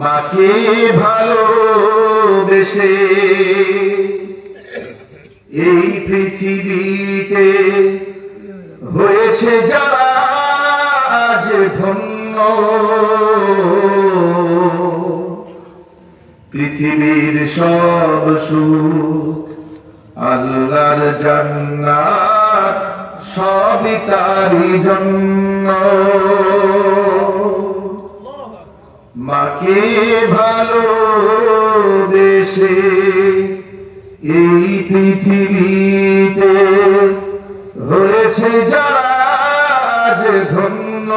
মাকে ভালোবেসে এই পৃথিবীতে হয়েছে যারা আজ ধন্য, পৃথিবীর সব সুখ আল্লাহর জান্নাত সবই তারই জন্য। মাকে ভালোবেসে এই পৃথিবীতে হয়েছে যারা আজ ধন্য,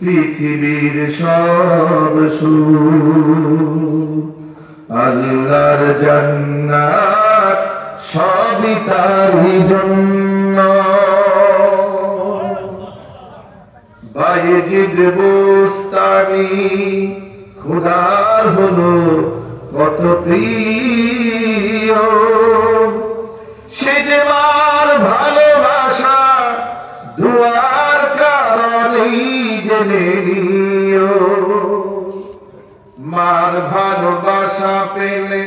পৃথিবীর সব সুখ আল্লাহর জান্নাত সবই তারই জন্য। বায়েজিদ বুস্তামি খোদার হলো কত প্রিয়, সে যে মার ভালোবাসা দুয়ার কারণেই জেনে নিও। মার ভালোবাসা পেলে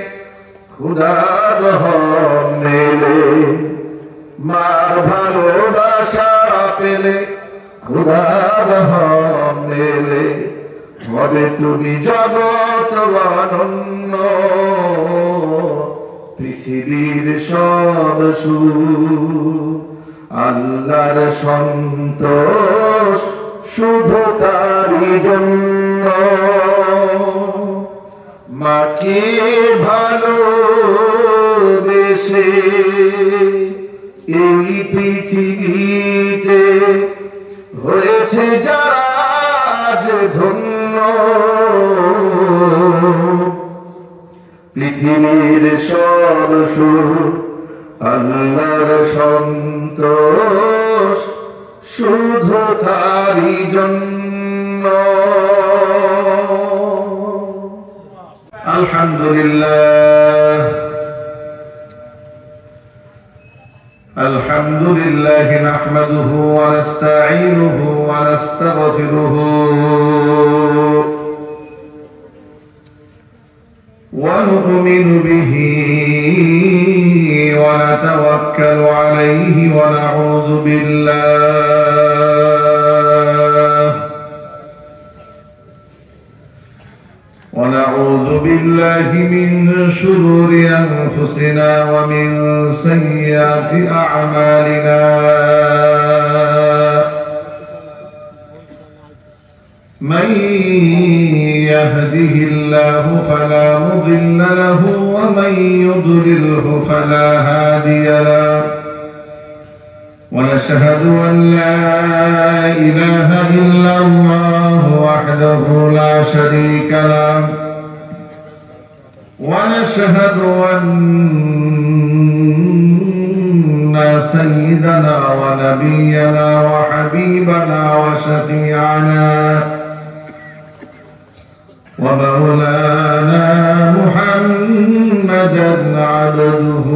খোদার রহম মেলে, মার ভালোবাসা পেলে খোদার রহম মেলে, হবে তুমি জগৎ অনন্য, পৃথিবীর সব সুখ আল্লাহর সন্তোষ শুধু তারই জন্য। মাকে ভালোবেসে এই পৃথিবীতে হয়েছে যারা আজ ধন্য, পৃথিবীর সব সুখ আল্লাহর সন্তোষ শুধু তারই জন্য। আলহামদুলিল্লাহ আলহামদুলিল্লাহ নাহমাদুহু ওয়া নাস্তাঈনুহু ওয়া নাস্তাগফিরুহু ওয়া নু'মিনু বিহি ওয়া নাতাওয়াক্কালু আলাইহি ওয়া নাউযু بالله من شرور أنفسنا ومن سيئات أعمالنا، من يهده الله فلا مضل له ومن يضلله فلا هادي له، ونشهد أن لا إله إلا الله وحده لا شريك له، ونشهد أن سيدنا ونبينا وحبيبنا وشفيعنا ومولانا محمدا عبده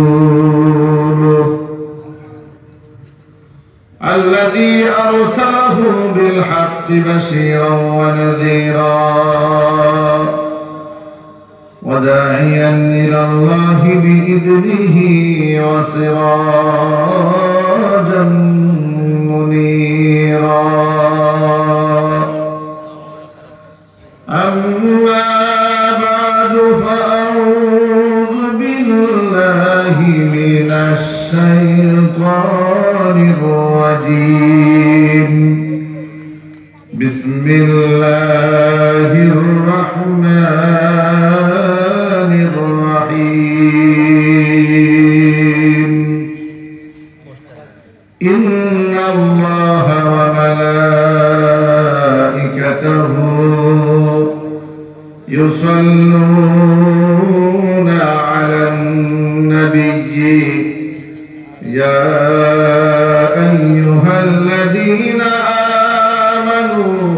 ورسوله الذي أرسله بالحق بشيرا ونذيرا وداعيا إلى الله بإذنه وسراجا منيرا. أما بعد فأعوذ بالله من الشيطان الرجيم. بسم الله الرحمن الرحيم. إن الله وملائكته يصلون على النبي يا أيها الذين آمنوا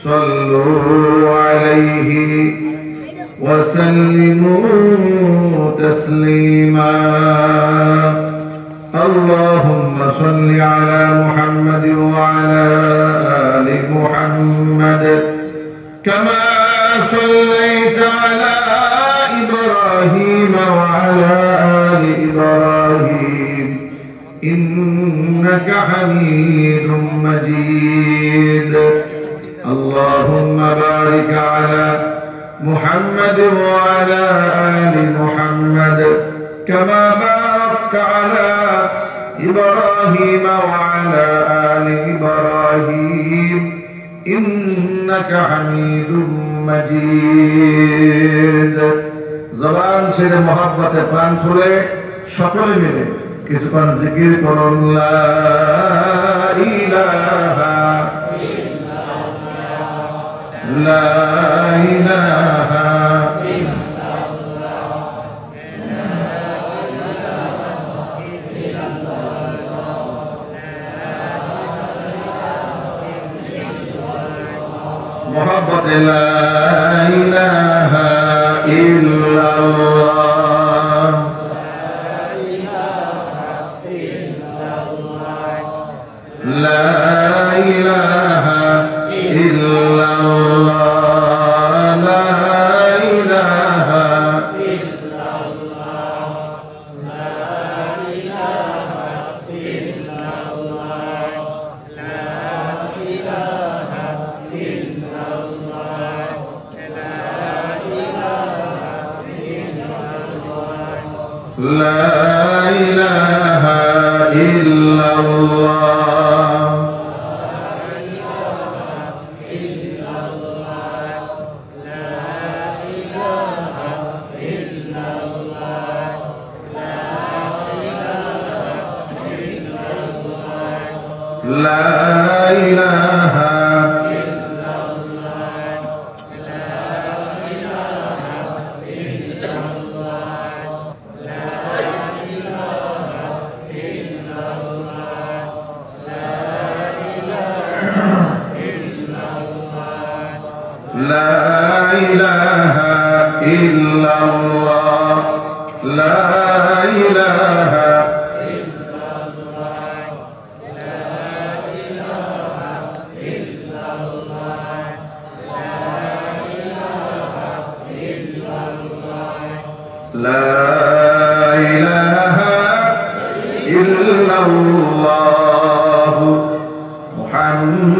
صلوا عليه وسلموا تسليما. اللهم صل على محمد وعلى حميد مجيد اللهم بارك على محمد وعلى آل محمد كما باركت على إبراهيم وعلى آل إبراهيم إنك حميد مجيد জবান ছেড়ে মহব্বতে প্রাণ খুলে সকলে মিলে কিছুক্ষণ জিকির করুন লা ইলাহা ইল্লাল্লাহ লা ইলাহা محبت لا إله إلا الله لا إله إلا الله لا إله إلا الله لا إله إلا الله لا إله إلا الله لا إله إلا الله لا إله لا إله إلا الله لا إله إلا الله لا إله إلا الله محمد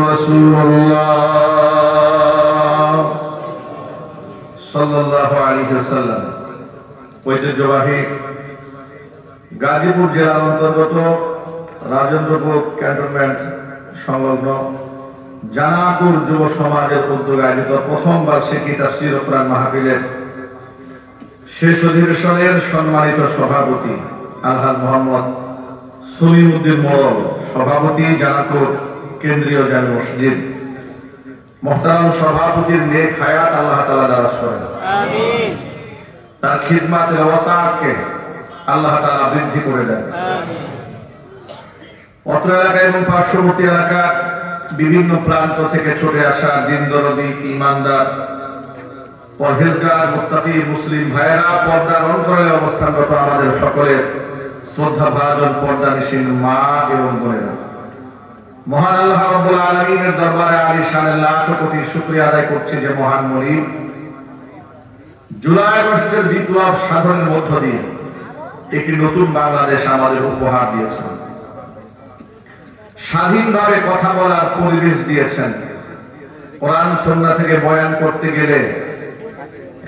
رسول الله صلى الله عليه وسلم ঐতিহ্যবাহী গাজীপুর জেলার অন্তর্গত রাজেন্দ্রপুর ক্যান্টনমেন্ট সংলগ্ন জানাপুর যুব সমাজের উদ্যোগে আয়োজিত প্রথম বার্ষিকী তাফসীর ও কোরআন মাহফিলের শেষ অধিবেশনের সম্মানিত সভাপতি আলহাজ মোহাম্মদ সলিমউদ্দিন মোড়ল, সভাপতি জানাপুর কেন্দ্রীয় জামে মসজিদ, মুহতারাম সভাপতির নেক হায়াত আল্লাহ তাআলা দারাজ করেন, আমিন। তার খিদমাতের ওয়াসাআতকে আল্লাহ তাআলা বৃদ্ধি করে দেন, আমিন। অত্র এলাকা এবং পার্শ্ববর্তী এলাকার বিভিন্ন প্রান্ত থেকে ছুটে আসা দিন দরদি ঈমানদার পরহেজগার মুত্তাকি মুসলিম ভাইয়েরা, পর্দার অন্তরালে অবস্থানরত আমাদের সকলের শ্রদ্ধা ভাজন পর্দানিশীন মা এবং বোনেরা, মহান আল্লাহ রাব্বুল আলামিনের দরবারে আলিশানের লাখ কোটি শুকরিয়া আদায় করছি যে মহান মনিব জুলাই আগস্টের বিপ্লব সাধনের মধ্য দিয়ে একটি নতুন বাংলাদেশ আমাদের উপহার দিয়েছেন, স্বাধীনভাবে কথা বলার পরিবেশ দিয়েছেন। কোরআন সুন্নাহ থেকে বয়ান করতে গেলে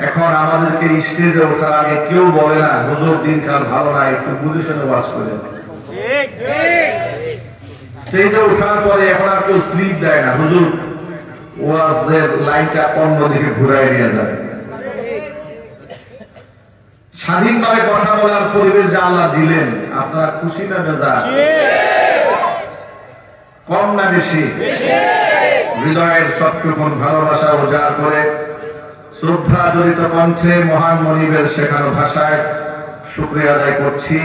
এখন আমাদেরকে স্টেজে ওঠার আগে কেউ বলে না হুজুর দিনকাল ভালো না, একটু বুঝে শুনে ওয়াজ করেন। স্টেজে ওঠার পরে এখন আর কেউ স্লিপ দেয় না, হুজুর ওয়াজের লাইনটা অন্যদিকে ঘুরাই নিয়ে যায়। স্বাধীনভাবে কথা বলার পরিবেশ যা আল্লাহ দিলেন, আপনারা খুশি না বেজার? কম না বেশি? হৃদয়ের সবটুকু ভালোবাসা উজাড় করে শ্রদ্ধা জড়িত কণ্ঠে মহান মনিবের শেখানো ভাষায় শুকরিয়া আদায় করছি।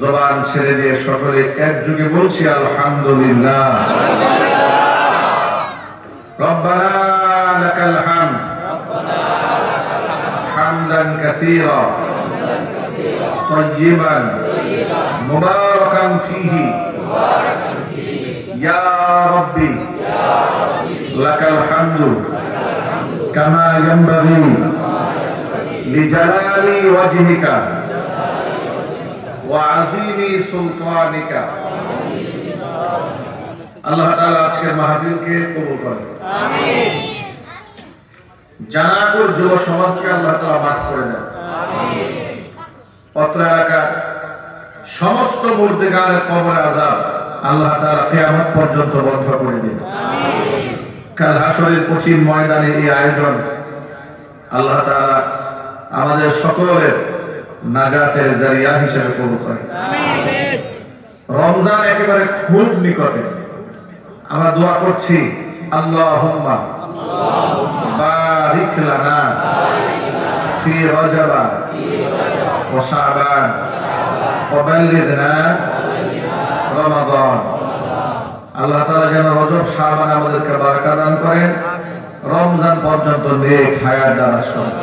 জবান ছেড়ে দিয়ে সকলে একযোগে বলছি আলহামদুলিল্লাহ। রব্বানা লাকাল হামদ হামদান কাসীরা তাইয়িবান মুবারাকান ফীহি ইয়া রাব্বি লাকাল হামদু কামা ইয়ানবাগি লিজালালি ওয়াজহিকা ওয়া আযীমি সুলতানিকা। আল্লাহ তাআলা আজকের মাহফিলকে কবুল করেন, আমিন। জানাকুর যুব সমাজকে আল্লাহ তাআলা মাফ করে দেন, আমিন। অত্র এলাকার সমস্ত মুর্দেগানের কবরে আযাব আল্লাহ তাআলা কিয়ামত পর্যন্ত বন্ধ করে দিন, আমিন। কাল হাসরের কঠিন ময়দানে এই আয়োজন আল্লাহ তাআলা আমাদের সকলের নাজাতের জারিয়া হিসেবে কবুল করেন, আমিন। রমজান একেবারে খুব নিকটে, আমরা দোয়া করছি আল্লাহুম্মা বারিক লানা ফি রজব ওয়া শাবান ওয়া বাল্লিগনা রমাদান। আল্লাহ তাআলা যেন রজব শাবান আমাদেরকে বারাকা দান করেন, রমজান পর্যন্ত নেক হায়াত দারাজ করেন।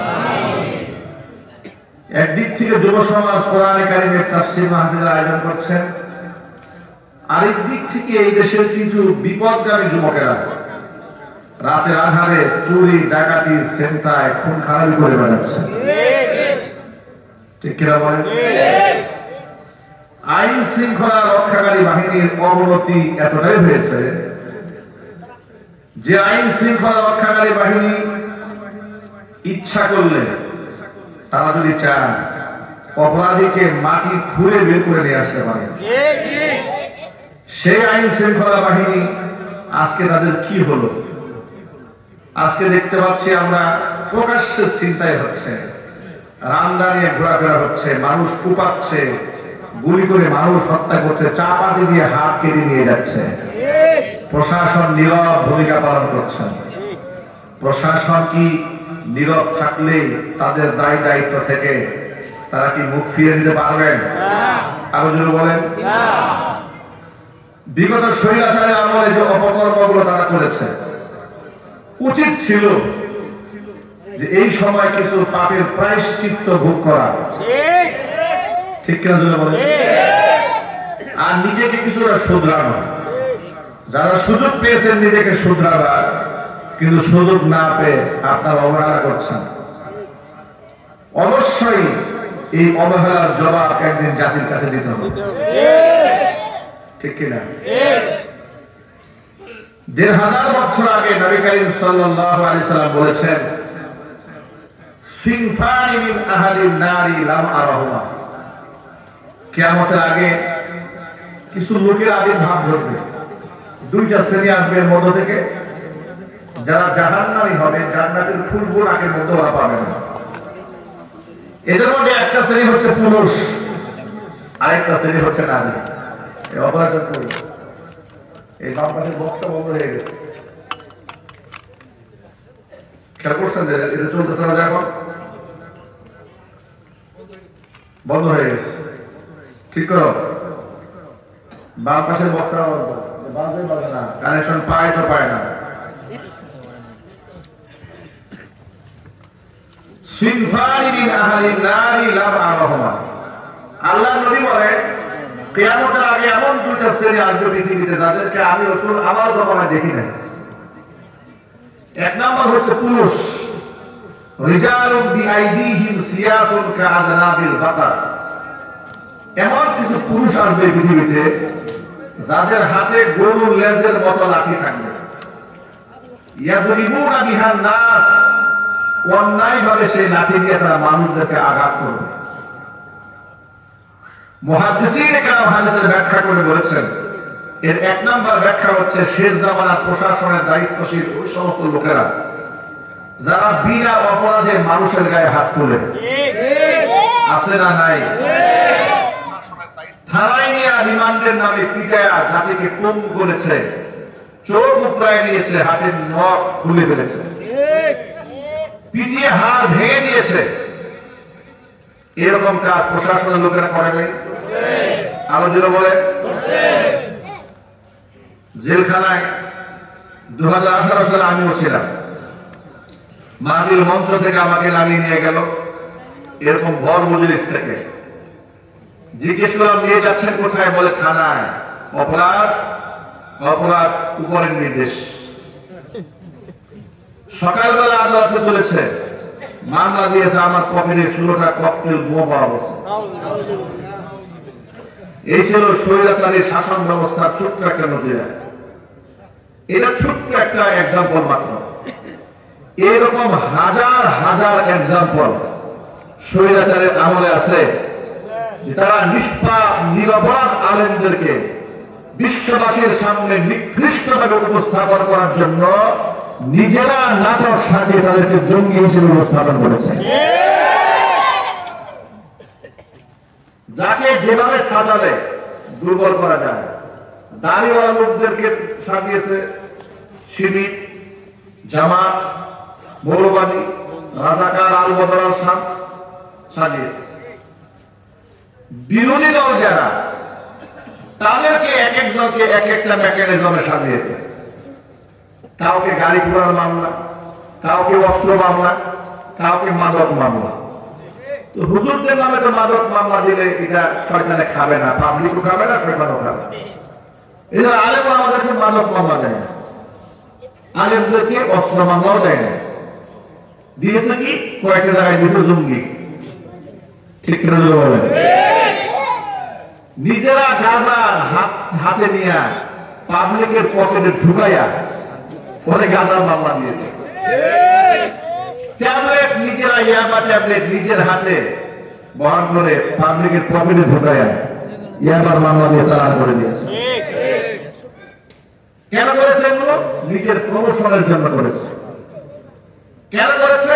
একদিক থেকে যুব সমাজ কোরআনে কারিমের তাফসীর মাহফিলের আয়োজন করছেন, আরেক দিক থেকে এই দেশের কিছু বিপদগামী যুবকেরা রাতের আধারে চুরি ডাকাতি ছিনতাই খুন খারাপি করে বেড়াচ্ছে, ঠিক কিনা বলেন? আইন শৃঙ্খলা রক্ষাকারী বাহিনীর অবনতি এতটাই হয়েছে যে আইন শৃঙ্খলা রক্ষাকারী বাহিনী ইচ্ছা করলে, তারা যদি চান, অপরাধীকে মাটি খুঁড়ে বের করে নিয়ে আসতে পারে। সেই আইন শৃঙ্খলা বাহিনী আজকে তাদের কি হলো? আজকে দেখতে পাচ্ছি আমরা প্রকাশ্যে ছিনতাই হচ্ছে, রামদা নিয়ে ঘোরাফেরা হচ্ছে, মানুষ কুপাচ্ছে, গুলি করে মানুষ হত্যা করছে, চাপাতি দিয়ে হাত কেটে নিয়ে যাচ্ছে। প্রশাসন নীরব ভূমিকা পালন করছে। প্রশাসন কি নীরব থাকলে তাদের দায় দায়িত্ব থেকে তারা কি মুখ ফিরিয়ে দিতে পারবেন? আরো জোরে বলেন। বিগত স্বৈরাচারের আমলে যে অপকর্মগুলো তারা করেছে, উচিত ছিল যে এই সময় কিছু পাপের প্রায়শ্চিত্ত ভোগ করা, ঠিক কিনা জোরে বলেন? আর নিজেকে কিছুটা শুধরানো। যারা সুযোগ পেয়েছেন নিজেকে শুধরাবার, কিন্তু সুযোগ না পেয়ে আপনারা অবহেলা করছেন, অবশ্যই এই অবহেলার জবাব একদিন জাতির কাছে দিতে হবে, ঠিক কিনা? ১৫০০ বছর আগে নবী করিম সাল্লাল্লাহু আলাইহি সাল্লাম বলেছেন, সিনফানি মিন আহলিন নারি লাম আরাহুমা। কিয়ামতের আগে কিছু লোকের আবির্ভাব ঘটবে, দুইটা শ্রেণী আসবে এর মধ্য থেকে, যারা জাহান্নামী হবে, জান্নাতের খুশবু নাকের মধ্যে ওরা পাবে না। এদের মধ্যে একটা শ্রেণী হচ্ছে পুরুষ, আরেকটা শ্রেণী হচ্ছে নারী। এই অপরাধ করি, এই বাম পাশের বক্সটা বন্ধ হয়ে গেছে, খেয়াল করছেন? যে এটা চলতেছে না, এখন বন্ধ হয়ে গেছে, ঠিক করো। বাম পাশের বক্সটা বাজে বাজে না, কানেকশন পায় তো পায় না। সিনফানি মিন আহলিন নারি লাম আরাহুমা। আল্লাহর নবী বলেন, কিয়ামতের আগে এমন দুইটা শ্রেণী আসবে পৃথিবীতে যাদেরকে আমি রাসূল আমার জমানায় দেখি নাই। এক নাম্বার হচ্ছে পুরুষ, রিজালুন বিআইদিহিম সিয়াতুন কাআযনাবিল বাকার। এমন কিছু পুরুষ আসবে পৃথিবীতে যাদের হাতে গরুর লেজের মতো লাঠি থাকবে। ইয়াদরিবুনা বিহান নাস, অন্যায়ভাবে সেই লাঠি দিয়ে তারা মানুষদেরকে আঘাত করবে। মুহাদ্দিসিনে কেরাম হাদিসের ব্যাখ্যা করে বলেছেন, এর এক নাম্বার ব্যাখ্যা হচ্ছে শেষ জামানার প্রশাসনের দায়িত্বশীল ওই সমস্ত লোকেরা যারা বিনা অপরাধে মানুষের গায়ে হাত তোলে, আছে না নাই? থানায় নিয়ে রিমান্ডের নামে পিটায়া জাতিকে কম করেছে, চোখ উপড়ায় নিয়েছে, হাতের নখ খুলে ফেলেছে, পিটিয়ে হাড় ভেঙে দিয়েছে। এরকম কাজ প্রশাসনের লোকেরা করে নাই? আরো যেটা বলে, জেলখানায় 2018 সালে আমিও ছিলাম, মাহফিল মঞ্চ থেকে আমাকে নামিয়ে নিয়ে গেল এরকম বড় মজলিস থেকে। জিজ্ঞেস করলাম নিয়ে যাচ্ছেন কোথায়? বলে থানায়। অপরাধ? অপরাধ উপরের নির্দেশ। সকালবেলা আদালতে তুলেছে, মামলা দিয়েছে আমার পকেটে 16টা ককটেল বোমা পাওয়া গেছে। এই ছিল স্বৈরাচারী শাসন ব্যবস্থার ছোট্ট একটা নজিরা। এটা ছোট্ট একটা এক্সাম্পল মাত্র। এরকম হাজার হাজার এক্সাম্পল স্বৈরাচারের আমলে আছে, যে তারা নিরপরাধ আলেমদেরকে বিশ্ববাসীর সামনে নিকৃষ্টভাবে উপস্থাপন করার জন্য নিজেরা নাটক সাজিয়ে তাদেরকে জঙ্গি হিসেবে উপস্থাপন করেছে। যাকে যেভাবে সাজালে দুর্বল করা যায়, দাড়িওয়ালা লোকদেরকে সাজিয়েছে শিবির, জামাত, মৌলবাদী, রাজাকার, আল বদর শামস সাজিয়েছে। বিরোধী দল যারা, তাদেরকে এক একজনকে এক একটা মেকানিজমে সাজিয়েছে। কাউকে গাড়ি ঘোড়ার মামলা, কাউকে অস্ত্র মামলা, কাউকে মাদক মামলা। তো হুজুরদের নামে তো মাদক মামলা দিলে এটা শয়তানে খাবে না, পাবলিকও খাবে না, শয়তানও খাবে না। এটা আলেম আমাদেরকে মাদক মামলা দেয় না, আলেমদেরকে অস্ত্র মামলাও দেয় না। দিয়েছে কি কয়েকটা জায়গায় দিয়েছে জঙ্গি। ঠিক কিনা বলেন? নিজেরা গাঁজা হাতে নিয়ে পাবলিকের পকেটে ঢুকাইয়া পরে গাঁজার মামলা দিয়েছে। ট্যাবলেট নিজেরা, ইয়াবা ট্যাবলেট নিজের হাতে বহন করে পাবলিকের পকেটে ঢুকাইয়া ইয়াবার মামলা দিয়ে চালান করে দিয়েছে। কেন করেছে এগুলো? নিজের প্রমোশনের জন্য করেছে। কেন করেছে?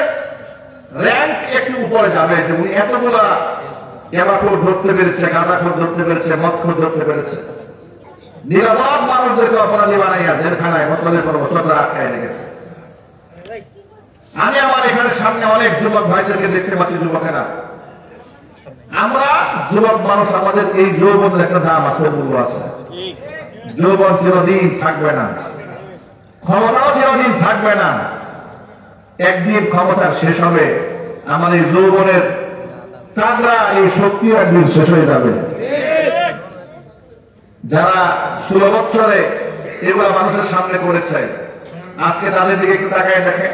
র্যাঙ্ক একটু উপরে যাবে, যে উনি এতগুলা ইয়াবাখোর ধরতে পেরেছে, গাঁজাখোর ধরতে পেরেছে, মদখোর ধরতে পেরেছে। নিরপরাধ মানুষদেরকে অপরাধী বানাইয়া জেলখানায় বছরের পর বছর আটকায় রেখেছে। আমি আমার এখানে সামনে অনেক যুবক ভাইদেরকে দেখতে পাচ্ছি। যুবকেরা, আমরা যুবক মানুষ, আমাদের এই যৌবনের একটা দাম আছে, মূল্য আছে। যৌবন চিরদিন থাকবে না, ক্ষমতাও চিরদিন থাকবে না। একদিন ক্ষমতা শেষ হবে, আমার এই যৌবনের তাগড়া এই শক্তি একদিন শেষ হয়ে যাবে। যারা 16 বছরে এগুলা মানুষের সামনে করেছে, আজকে তাদের দিকে একটু তাকায় দেখে।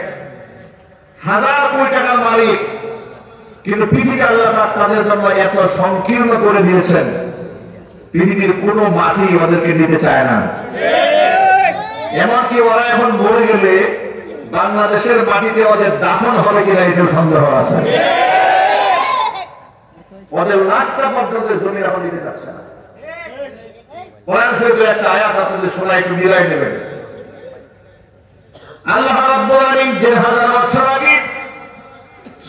হাজার কোটি টাকার মালিক, কিন্তু পৃথিবী আল্লাহ তাদের জন্য এত সংকীর্ণ করে দিয়েছেন, পৃথিবীর কোনো মাটি ওদেরকে দিতে চায় না। এমনকি ওরা এখন মরে গেলে বাংলাদেশের মাটিতে ওদের দাফন হবে কিনা এটাও সন্দেহ আছে। ওদের লাশটা পর্যন্ত জমি এখন দিতে চাচ্ছে না। কোরআন শরীফের একটা আয়াত আপনাদের শোনা, একটু মিলাই নেবেন। আল্লাহ রাব্বুল আলামিন 1000 বছর আগে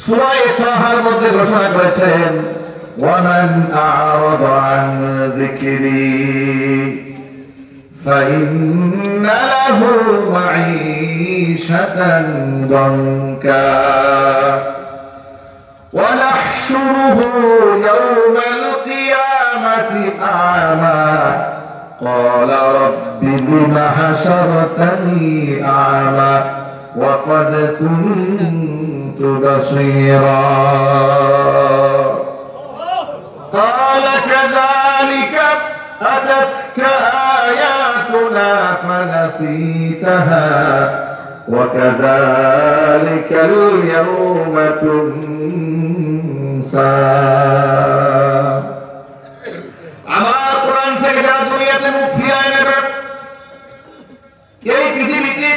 সূরা তাহার মধ্যে ঘোষণা করেছেন, ওয়ামান আ'রাদা আন যিকরি ফাইন্না লাহু মাঈশাতান দানকা ওয়া নাহশুরুহু ইয়াওমাল কিয়ামাতি আ'মা قال رب لم حشرتني أعمى وقد كنت بصيرا قال كذلك أتتك آياتنا فنسيتها وكذلك اليوم تنسى আমার কোরআন থেকে যারা দুনিয়াতে মুখ ফিরায় নেবে, এই পৃথিবীতে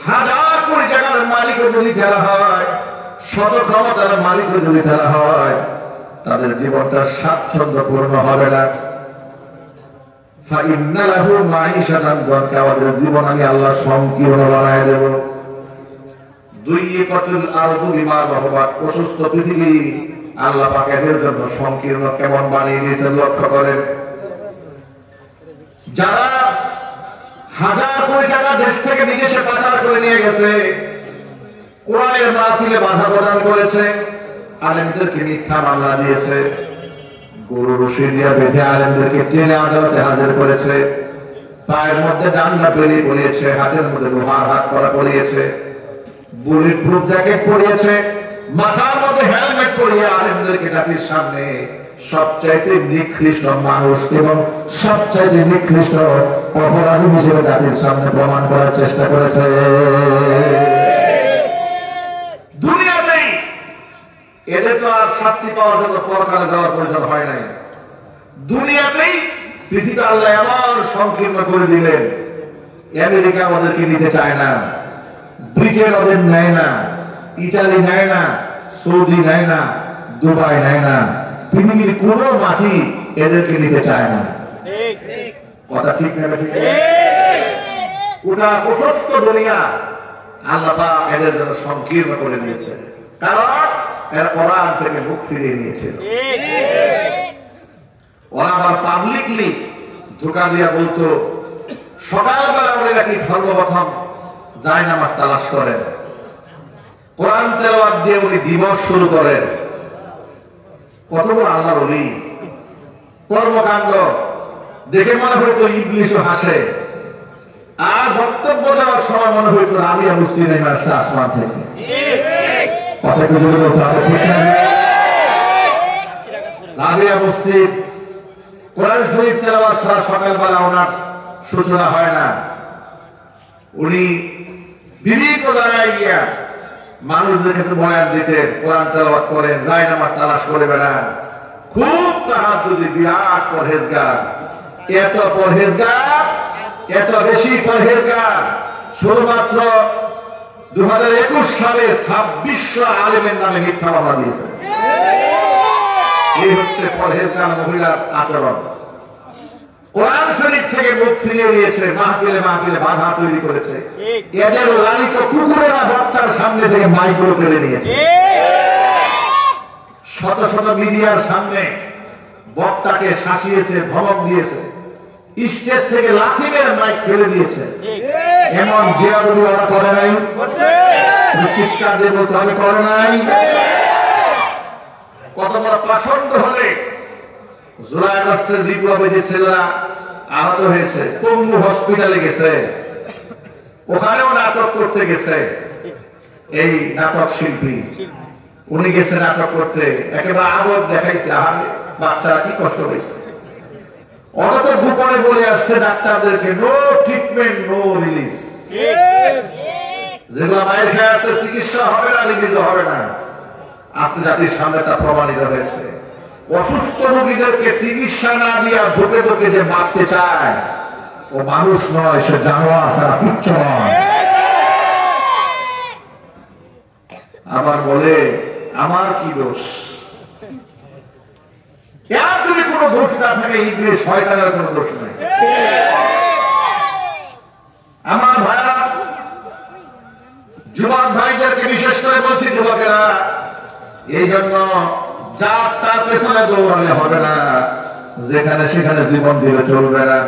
হাজার কোটি টাকার মালিকের যদি খেলা হয়, শত ক্ষমতার মালিকের যদি খেলা হয়, তাদের জীবনটা স্বাচ্ছন্দ্যপূর্ণ হবে না। ফাইন্না লাহু মাঈশাতান দানকা, আমাদের জীবন আমি আল্লাহ সংকীর্ণ বানায় দেব। দুইয়াতুল আরদু বিমা রাহাবাত, অসুস্থ পৃথিবী আল্লাহ পাক এদের জন্য সংকীর্ণ কেমন বানিয়ে দিয়েছেন লক্ষ্য করেন। যারা হাজার কোটি টাকা দেশ থেকে বিদেশে পাচার করে নিয়ে গেছে, কোরআনের মাহফিলে বাধা প্রদান করেছে, আলেমদেরকে মিথ্যা মামলা দিয়েছে, গরু রশি দিয়ে বেঁধে আলেমদেরকে টেনে আদালতে হাজির করেছে, পায়ের মধ্যে ডান্ডা পেরিয়ে পড়িয়েছে, হাতের মধ্যে লোহার হাত করা পড়িয়েছে, বুলেট প্রুফ জ্যাকেট পরিয়েছে, মাথার মধ্যে হেলমেট পরিয়ে আলেমদেরকে জাতির সামনে সবচাইতে নিকৃষ্ট মানুষ এবং সবচাইতে নিকৃষ্ট অপরাধী হিসেবে জাতির সামনে প্রমাণ করার চেষ্টা করেছে। দুনিয়াতেই এদের তো আর শাস্তি পাওয়ার জন্য পরকালে যাওয়ার প্রয়োজন হয় নাই। দুনিয়াতেই পৃথিবী আল্লাহ এমন সংকীর্ণ করে দিলেন, আমেরিকা ওদেরকে নিতে চায় না, ব্রিটেন ওদের নেয় না, ইটালি নেয় না, সৌদি নেয় না, দুবাই নেয় না, পৃথিবীর কোন মাটি এদেরকে নিতে চায় না। কথা ঠিক না? ওটা প্রশস্ত দুনিয়া আল্লাহ পাক এদের জন্য সংকীর্ণ করে দিয়েছে, কারণ এরা কোরআন থেকে মুখ ফিরিয়ে নিয়েছিল। ওরা আবার পাবলিকলি ধোঁকা দিয়া বলতো, সকালবেলা উনি নাকি সর্বপ্রথম জায়নামাজ তালাশ করেন, কোরআন তেলাওয়াত দিয়ে উনি দিবস শুরু করেন। কত বড় আল্লাহর ওলি! কর্মকাণ্ড দেখে মনে হইতো ইবলিশও হাসে, আর বক্তব্য দেওয়ার সময় মনে হইতো আমি মুসলিম নেমে আসছে আসমান থেকে। কথা কি বলতে হবে? ঠিক না? রাবিয়া মুসলিম কোরআন শরীফ তেলাওয়াত ছাড়া সকালবেলা ওনার সূচনা হয় না। উনি বিভিন্ন জায়গায় গিয়া মানুষদের কাছে বয়ান দিতেন, কোরআন তেলাওয়াত করেন, জায়নামাজ তালাশ করে বেড়ান। খুব তাহাজ্জুদি, বিরাট পরহেজগার। এত পরহেজগার, এত বেশি পরহেজগার, শুধুমাত্র 2021 সালে 2600 আলেমের নামে মিথ্যা মামলা দিয়েছে। এই হচ্ছে পরহেজগার মহিলার আচরণ। কোরআন শরীফ থেকে মুখ ফিরিয়ে নিয়েছে, মাহফিলে মাহফিলে বাধা তৈরি করেছে। এদের লালিত কুকুরেরা বক্তার সামনে থেকে মাইক্রো ফেলে নিয়েছে। শত শত মিডিয়ার সামনে বক্তাকে শাসিয়েছে, ধমক দিয়েছে, স্টেজ থেকে লাথি মেরে মাইক ফেলে দিয়েছে। এমন বেয়াদবি ওরা করে নাই? চিৎকার দিয়ে বলতে হবে, করে নাই? কত বড় প্রাসঙ্গ হলে জুলাই আগস্টের বিপ্লবে যে ছেলেরা আহত হয়েছে, পঙ্গু হসপিটালে গেছে, ওখানেও নাটক করতে গেছে। এই নাটক শিল্পী উনি গেছে নাটক করতে, একেবারে আবদ দেখাইছে, আহারে বাচ্চারা কি কষ্ট হয়েছে। অথচ গোপনে বলে আসছে ডাক্তারদেরকে, নো ট্রিটমেন্ট, নো রিলিজ। যেগুলো মায়ের খেয়ে আসছে, চিকিৎসা হবে না, রিলিজ হবে না। আজকে জাতির সামনে তা প্রমাণিত হয়েছে। অসুস্থ রোগীদেরকে চিকিৎসা না দিয়া ঢোকে ঢোকে যে মারতে চায়, ও মানুষ নয়, সে জানোয়ার ছাড়া কিচ্ছু নয়। আবার বলে আমার কি দোষ? এর যদি কোনো দোষ না থাকে, ইবলিশ শয়তানের কোনো দোষ নাই। আমার ভাইরা, যুবক ভাইদেরকে বিশেষ করে বলছি, যুবকেরা, এই জন্য যা তার পেছনে দৌড়ালে হবে না, যেখানে সেখানে জীবন দিলে চলবে না।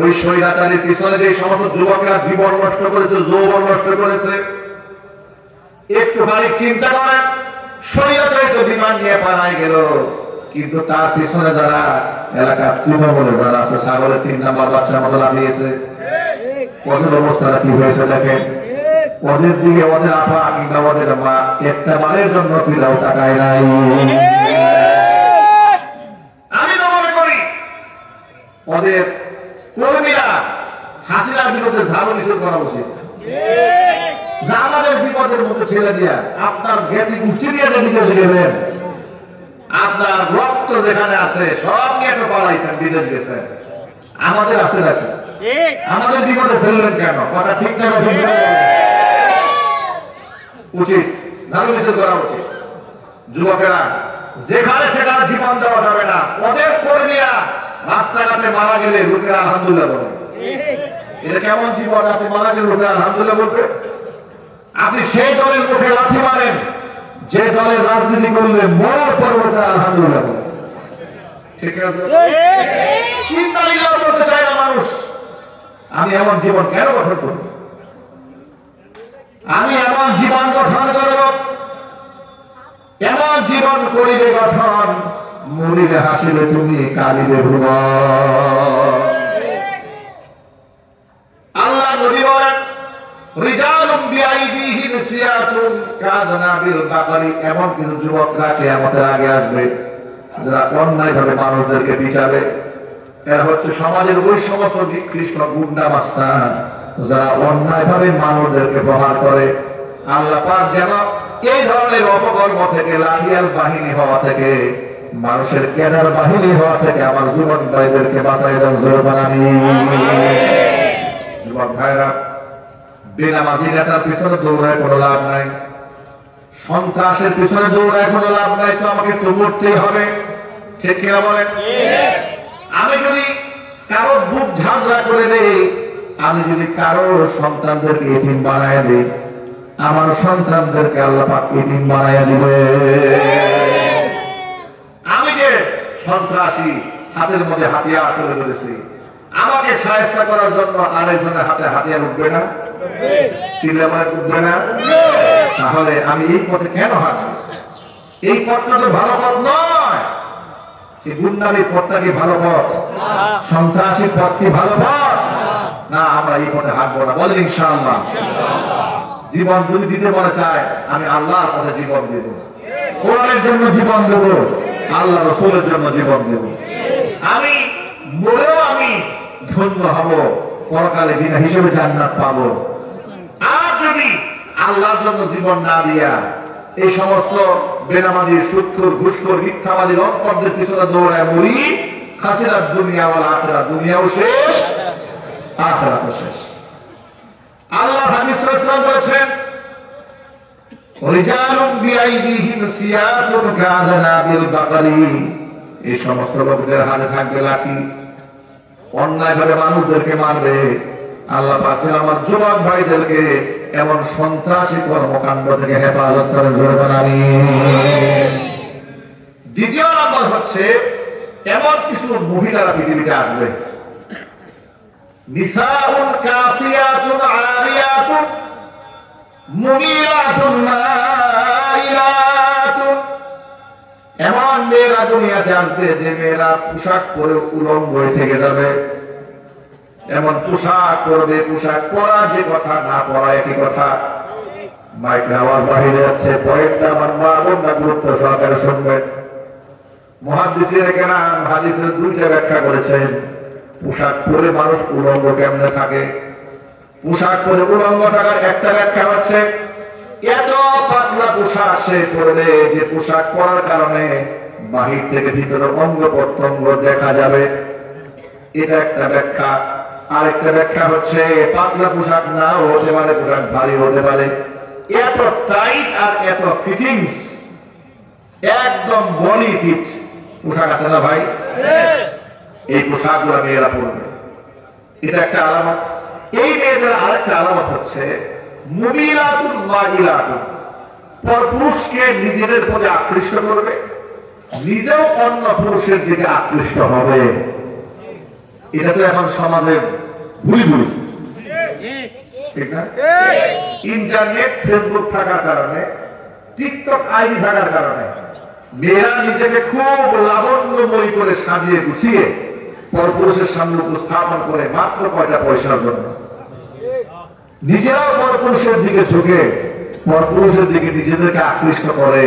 ওই স্বৈরাচারীর পিছনে যে সমস্ত যুবকরা জীবন নষ্ট করেছে, যৌবন নষ্ট করেছে, একটুখানি চিন্তা করেন। স্বৈরাচারী তো বিমান নিয়ে পালায় গেল, কিন্তু তার পিছনে যারা এলাকার তৃণমূলে যারা আছে, সাগরের 3 নাম্বার বাচ্চার মতো লাফিয়েছে, ওদের অবস্থাটা কি হয়েছে দেখেন। ওদের দিকে ওদের আপা কিংবা ওদের মা একটা মালের জন্য ফিরাও টাকায় নাই। আমি তো মনে করি ওদের কর্মীরা হাসিনার বিরুদ্ধে ঝাড়ু মিছিল করা উচিত। আমাদের বিপদের মধ্যে ছেড়ে দিয়া আপনার জ্ঞাতি গোষ্ঠী নিয়ে বিদেশে গেলেন, আপনার রক্ত যেখানে আছে সব নিয়ে তো পালাইছেন, বিদেশ গেছেন। আমাদের আছে নাকি? আমাদের বিপদে ফেললেন কেন? কথা ঠিক না? উচিত, ঝাড়ু মিছিল করা উচিত। যুবকেরা, যেখানে সেখানে জীবন দেওয়া যাবে না। ওদের কর্মীরা রাস্তাঘাটে মারা গেলে লোকেরা আলহামদুলিল্লাহ বলে। এটা কেমন জীবন? আপনি মারা গেলে লোকেরা আলহামদুলিল্লাহ বলবে? আপনি সেই দলের মুখে লাথি মারেন যে দলের রাজনীতি করলে মরার পর লোকেরা আলহামদুলিল্লাহ বলে। ঠিক আছে? চিন্তা নিলেও করতে চায় না মানুষ, আমি এমন জীবন কেন গঠন করব? আমি এমন জীবন গঠন করব, এমন জীবন করিবে গঠন, মরিলে হাসিলে তুমি, কাঁদিবে ভুবন। আল্লাহ নবী বলেন, রিজালুম বিআইদিহিম সিয়াতুন কাযনাবিল বাকারি। এমন কিছু যুবকরা কিয়ামতের আগে আসবে যারা অন্যায়ভাবে মানুষদেরকে বিচারে। এরা হচ্ছে সমাজের ওই সমস্ত নিকৃষ্ট গুন্ডা মাস্তান যারা অন্যায়ভাবে মানুষদেরকে প্রহার করে। আল্লাহ পাক যেন এই ধরনের অপকর্ম থেকে, লাঠিয়াল বাহিনী হওয়া থেকে মানুষের কেনার বাহিনী হওয়া থেকে আমার যুবক ভাইদেরকে বাঁচাই দেন, জোরে বানানি। যুবক ভাইরা, বেনামাজি নেতার পিছনে দৌড়ায় কোনো লাভ নাই, সন্ত্রাসের পিছনে দৌড়ায় কোনো লাভ নাই, তো আমাকে তো মরতেই হবে, ঠিক কিনা বলেন? আমি যদি কারো বুক ঝাঁঝরা করে দেই, আমি যদি কারো সন্তানদেরকে এতিম বানায় দিই, আমার সন্তানদেরকে আল্লাহ পাক এতিম বানায় দিবে। আমি যে সন্ত্রাসী হাতের মধ্যে হাতিয়ার তুলে ধরেছি, আমাকে সাহায্য করার জন্য আরেকজনের হাতে হাতিয়ার উঠবে না, চিল্লা মারে উঠবে না, তাহলে আমি এই পথে কেন হাঁটবো? এই পথটা তো ভালো পথ নয়। সেই গুন্ডামির পথটা কি ভালো পথ? সন্ত্রাসী পথ কি ভালো পথ? না, আমরা এই পথে হাঁটবো না, বলেন ইনশাআল্লাহ। জীবন যদি দিতে মনে চায়, আমি আল্লাহর পথে জীবন দেব, কোরআনের জন্য জীবন দেব, আল্লাহ রাসূলের জন্য জীবন দেব। আমি মরেও আমি ধন্য হব, পরকালে বিনা হিসেবে জান্নাত পাবো। আর যদি আল্লাহর জন্য জীবন না দিয়া এই সমস্ত বেনামাজি, সুদখোর, ঘুষখোর, মিথ্যাবাদী রক্তদের পিছনে দৌড়ায় মরি, খাসিরাত দুনিয়া ওয়াল আখিরাত, দুনিয়াও শেষ, আখিরাতও শেষ। আল্লাহ হাদিসে রাসূল বলেছেন, রিজালুন বিআইদিহিম সিয়াতুন কাযানাবিল বাকারি, এই সমস্ত লোকদের হাতে থাকবে লাঠি, অন্যায়ভাবে মানুষদেরকে মারবে। আল্লাহ পাক আমার যুবক ভাইদেরকে এমন সন্ত্রাসী কর্মকাণ্ড থেকে হেফাজত করে, জোরে বলেন আমিন। দ্বিতীয় নম্বর হচ্ছে, এমন কিছু মহিলারা পৃথিবীতে আসবে, নিসাউন কাসিয়াতুন আরিয়াতুন মুমিলাতুন মাইলাতুন, এমন মেয়েরা দুনিয়াতে আসবে যে মেয়েরা পোশাক পরে উলঙ্গ হয়ে থেকে যাবে। এমন পোশাক পরবে, পোশাক পরা যে কথা, না পরা একই কথা। মাইকের আওয়াজ বাহিরে যাচ্ছে, পয়েন্টটা আমার মা বোনরা গুরুত্ব সহকারে শুনবেন। মুহাদ্দিসিনে কেরাম হাদিসের দুইটা ব্যাখ্যা করেছেন। পোশাক পরে মানুষ উলঙ্গ কেমনে থাকে? পোশাক পরে উলঙ্গ থাকার একটা ব্যাখ্যা হচ্ছে, এত পাতলা পোশাক সে পরবে যে পোশাক পরার কারণে বাহির থেকে ভিতরে অঙ্গ প্রত্যঙ্গ দেখা যাবে, এটা একটা ব্যাখ্যা। আরেকটা ব্যাখ্যা হচ্ছে, পাতলা পোশাক নাও হতে পারে, পোশাক ভারী হতে পারে, এত টাইট আর এত ফিটিংস, একদম বডি ফিট পোশাক আছে না ভাই, এই পোশাকগুলো মেয়েরা পরবে, এটা একটা আলামত। এই মেয়েদের আরেকটা আলামত হচ্ছে মুমিলাতুন মাইলাতুন, পরপুরুষকে নিজেদের প্রতি আকৃষ্ট করবে, নিজেও অন্য পুরুষের দিকে আকৃষ্ট হবে। এটা তো এখন সমাজের ভুলি ভুলি, ঠিক না? ইন্টারনেট, ফেসবুক থাকার কারণে, টিকটক আইডি থাকার কারণে মেয়েরা নিজেকে খুব লাবণ্যময়ী করে সাজিয়ে গুছিয়ে পরপুরুষের সামনে উপস্থাপন করে মাত্র কয়টা পয়সার জন্য নিজেরাও পরপুরুষের দিকে ঝুঁকে পরপুরুষের দিকে নিজেদেরকে আকৃষ্ট করে।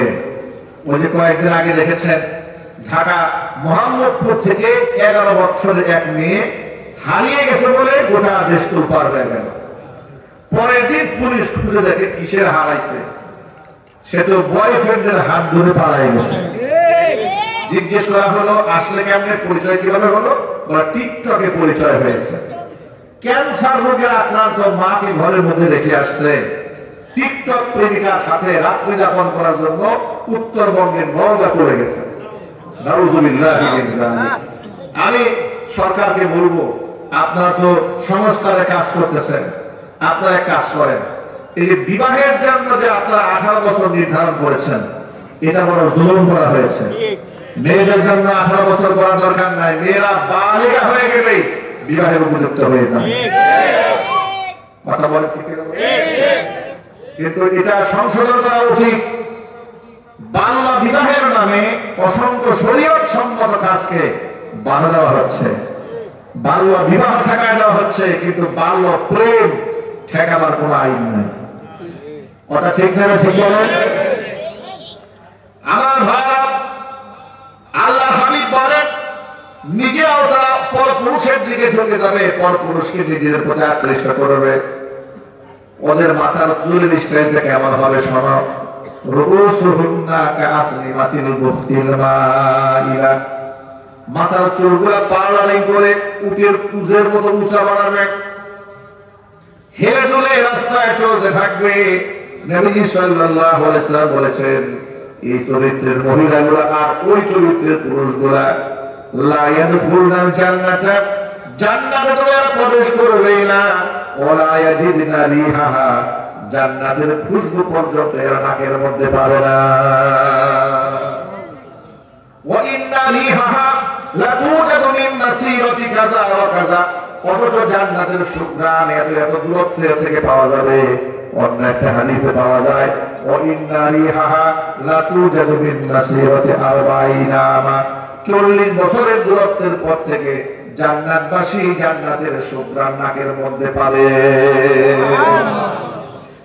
ওই যে কয়েকদিন আগে দেখেছেন, ঢাকা মোহাম্মদপুর থেকে 11 বছরের এক মেয়ে হারিয়ে গেছে বলে গোটা দেশ তোলপার হয়ে গেল। পরের দিন পুলিশ খুঁজে দেখে কিসের হারাইছে, সে তো বয়ফ্রেন্ডের হাত ধরে পালাই গেছে। জিজ্ঞেস করা হলো আসলে কেমনে, পরিচয় কিভাবে হলো? ওরা টিকটকে পরিচয় হয়েছে। ক্যান্সার রোগে আক্রান্ত মাকে ঘরের মধ্যে রেখে আসছে, টিকটক প্রেমিকার সাথে রাত্রি যাপন করার জন্য উত্তরবঙ্গের নওগাঁ চলে গেছে। আমি সরকারকে বলবো, আপনারা তো সংস্কারে কাজ করতেছেন, আপনারা এক কাজ করেন, এই যে বিবাহের জন্য যে আপনারা 18 বছর নির্ধারণ করেছেন, এটা বড় জুলুম করা হয়েছে। মেয়েদের জন্য 18 বছর করার দরকার নাই, মেয়েরা বালিকা হয়ে গেলেই বিবাহের উপযুক্ত হয়ে যায়। কথা বলে ঠিক, কিন্তু এটা সংশোধন করা উচিত। বাল্য বিবাহের নামে অসংখ্য শরীয়ত সম্মত কাজকে বাধা দেওয়া হচ্ছে, বাল্য বিবাহ ঠেকায় দেওয়া হচ্ছে, কিন্তু বাল্য প্রেম ঠেকাবার কোন আইন নাই। কথা ঠিক না? ঠিক বলেন আমার ভাইরা। আল্লাহ হাবিব বলেন, নিজেরাও তারা পরপুরুষের দিকে ঝুঁকে যাবে, পরপুরুষকে নিজেদের প্রতি আকৃষ্ট করবে। ওদের মাথার চুলের স্টাইলটা কেমন হবে শোনো। রুসুহুন্না কাসনিমাতিল বুখতিল মাইলা, মাথার চুলগুলা পালালিং করে উটের কুজের মতো উঁচা বানাবে, হেলে দুলে রাস্তায় চলতে থাকবে। নবীজি সাল্লাল্লাহু আলাইহি ওয়াসাল্লাম বলেছেন, এই চরিত্রের মহিলাগুলা আর ওই চরিত্রের পুরুষগুলা লা ইয়াদখুলুনাল জান্নাতা, জান্নাতে তোমরা প্রবেশ করবে না, ওয়ালা ইয়াজিদুনা রিহাহা, জান্নাতের খুশবু পর্যন্ত এরা নাকের মধ্যে পাবে না। ওয়া ইন্না রিহাহা লাতুজাদু মিন মাসিরাতি কাযা ওয়া কাযা, অথচ জান্নাতের সুঘ্রাণ এত এত দূরত্ব থেকে পাওয়া যাবে। অন্য একটা হাদিসে পাওয়া যায়, ওয়া ইন্না রিহাহা লাতুজাদু মিন মাসিরাতি 40 আমা, 40 বছরের দূরত্বের পর থেকে জান্নাতবাসী জান্নাতের সুঘ্রাণ নাকের মধ্যে পাবে।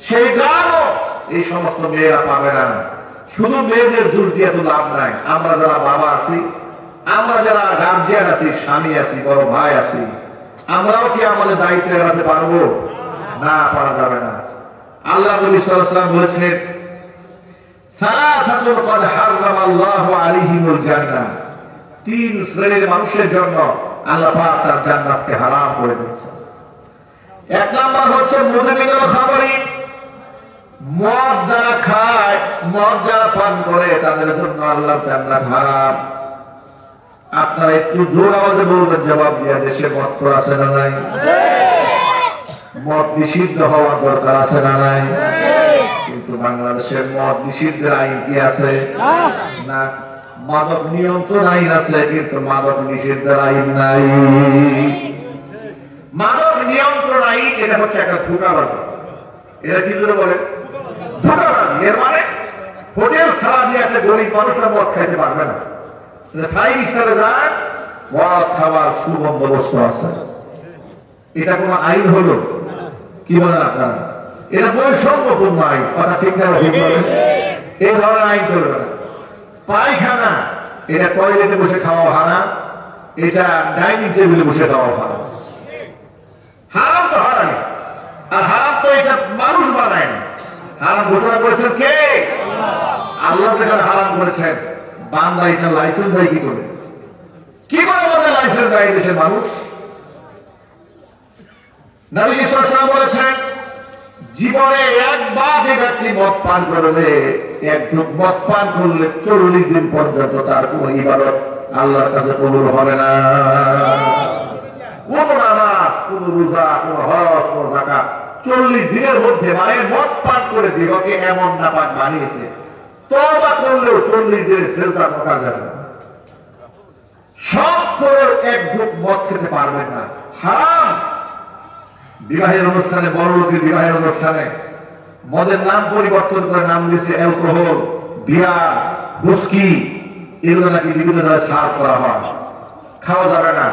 সেই গ্রামও এই সমস্ত মেয়েরা পাবে না। শুধু মেয়েদের দোষ দিয়ে তো লাভ নাই। আমরা যারা বাবা আছি, আমরা যারা গার্জিয়ান আছি, স্বামী আছি, বড় ভাই আছি, আমরাও কি আমাদের দায়িত্ব এড়াতে পারবো? না, পারা যাবে না। আল্লাহ নবী সাল্লাল্লাহু আলাইহি ওয়াসাল্লাম বলেছেন, সালাসাতুন ক্বাদ হারামাল্লাহু আলাইহিমুল জান্নাহ, 3 শ্রেণীর মানুষের জন্য আল্লাহ পাক তার জান্নাতকে হারাম করে দিয়েছেন। এক নাম্বার হচ্ছে মুদমিনুল খামরি, মদ যারা খায়, মদ যারা পান করে, তাদের জন্য আল্লাহর জান্নাত হারাম। আপনারা একটু জোর আওয়াজে বলবেন, জবাব দিয়া, দেশে মদ তো আছে না নাই? মদ নিষিদ্ধ হওয়ার দরকার আছে না নাই? কিন্তু বাংলাদেশের মদ নিষিদ্ধের আইন কি আছে? না। মাদক নিয়ন্ত্রণ আইন আছে, কিন্তু মাদক নিষিদ্ধের আইন নাই। মাদক নিয়ন্ত্রণ আইন এটা হচ্ছে একটা ধোঁকাবাজি। এটা কি জন্য বলে? ধোঁকাবাজি। এর মানে হোটেল ছাড়া দিয়ে আছে, গরিব মানুষরা মদ খাইতে পারবে না। 5 স্টারে যায়, মদ খাওয়ার সুবন্দোবস্ত আছে। এটা কোন আইন হলো? কি বলেন আপনারা? এটা বৈষম্যপূর্ণ আইন। কথা ঠিক না? এই ধরনের আইন চলবে না। পায়খানা এটা টয়লেটে বসে খাওয়া হারাম, এটা ডাইনিং টেবিলে বসে খাওয়া হারাম। হারাম তো হারাম, আর হারাম তো এটা মানুষ বানায় না। হারাম ঘোষণা করেছেন কে? আল্লাহ যেখানে হারাম করেছেন, বান্দা এটা লাইসেন্স দেয় কি করে? কি করে আমাদের লাইসেন্স দেয় দেশের মানুষ? নবী সাল্লাল্লাহু আলাইহি ওয়াসাল্লাম বলেছেন, জীবনে একবার যে ব্যক্তি মদ পান করবে, এক ঢোক মদ পান করলে 40 দিন পর্যন্ত তার কোন ইবাদত আল্লাহর কাছে কবুল হবে না। কোন নামাজ, কোন রোজা, কোন হজ, কোন যাকাত 40 দিনের মধ্যে, মানে মদ পান করে দেহকে এমন নাপাক বানিয়েছে, তওবা করলেও 40 দিনের সিজদা করা যাবে না। সব করে এক ঢোক মদ খেতে পারবেন না, হারাম। বিবাহের অনুষ্ঠানে, বড় লোকের বিবাহের অনুষ্ঠানে মদের নাম পরিবর্তন করে নাম দিয়েছে অ্যালকোহল, বিয়ার, হুস্কি, এগুলো নাকি বিভিন্ন জায়গায় সার্ভ করা হয়। খাওয়া যাবে না।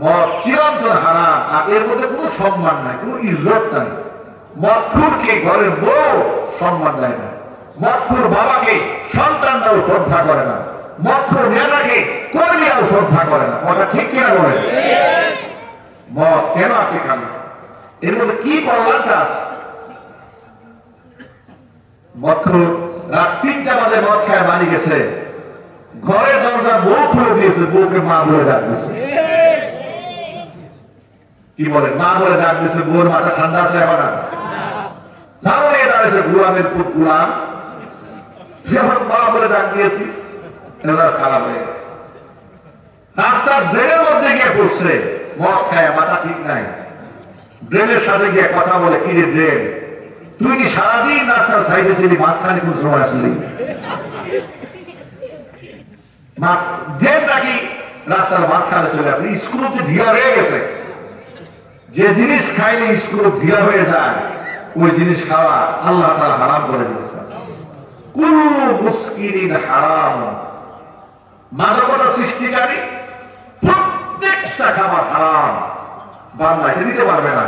মদ চিরন্তন হারাম, আর এর মধ্যে কোনো সম্মান নাই, কোনো ইজ্জত নাই। মদখুরকে ঘরের বউ সম্মান দেয় না, মদখুর বাবাকে সন্তানরাও শ্রদ্ধা করে না, মদখুর নেতাকে কর্মীরাও শ্রদ্ধা করে না। কথা ঠিক কিনা বলেন? মদ কেন আপনি খান? এর মধ্যে কি কল্যাণটা আছে? মদখুর রাত 3টা বাজে মদ খায় বাড়ি গেছে, ঘরের দরজা বউ খুলে দিয়েছে, বউকে মা বলে ডাক দিয়েছে। কি বলে? মা বলে ডাক দিয়েছে। বউর মাথা ঠান্ডা আছে এখন? ঝাড়ু নিয়ে দাঁড়িয়েছে, গুলামের পুত গুলাম, যখন মা বলে ডাক দিয়েছি, খারাপ হয়ে গেছে। রাস্তার ড্রেনের মধ্যে গিয়ে পড়ছে, মদ খায়, মাথা ঠিক নাই। ড্রেনের সাথে গিয়ে কথা বলে, কি রে ড্রেন, তুই কি সারাদিন রাস্তার সাইডে ছিলি, মাঝখানে কোন সময় আসলি? ড্রেন নাকি রাস্তার মাঝখানে চলে আসলে, স্ক্রুতে ঢিলা হয়ে গেছে। যে জিনিস খাইলে স্ক্রু ঢিলা হয়ে যায়, ওই জিনিস খাওয়া আল্লাহ তাআলা হারাম করে দিয়েছে। কুল্লু মুসকিরিন হারাম, মাদকতা সৃষ্টিকারী প্রত্যেকটা খাবার হারাম। বান্দা এটা দিতে পারবে না।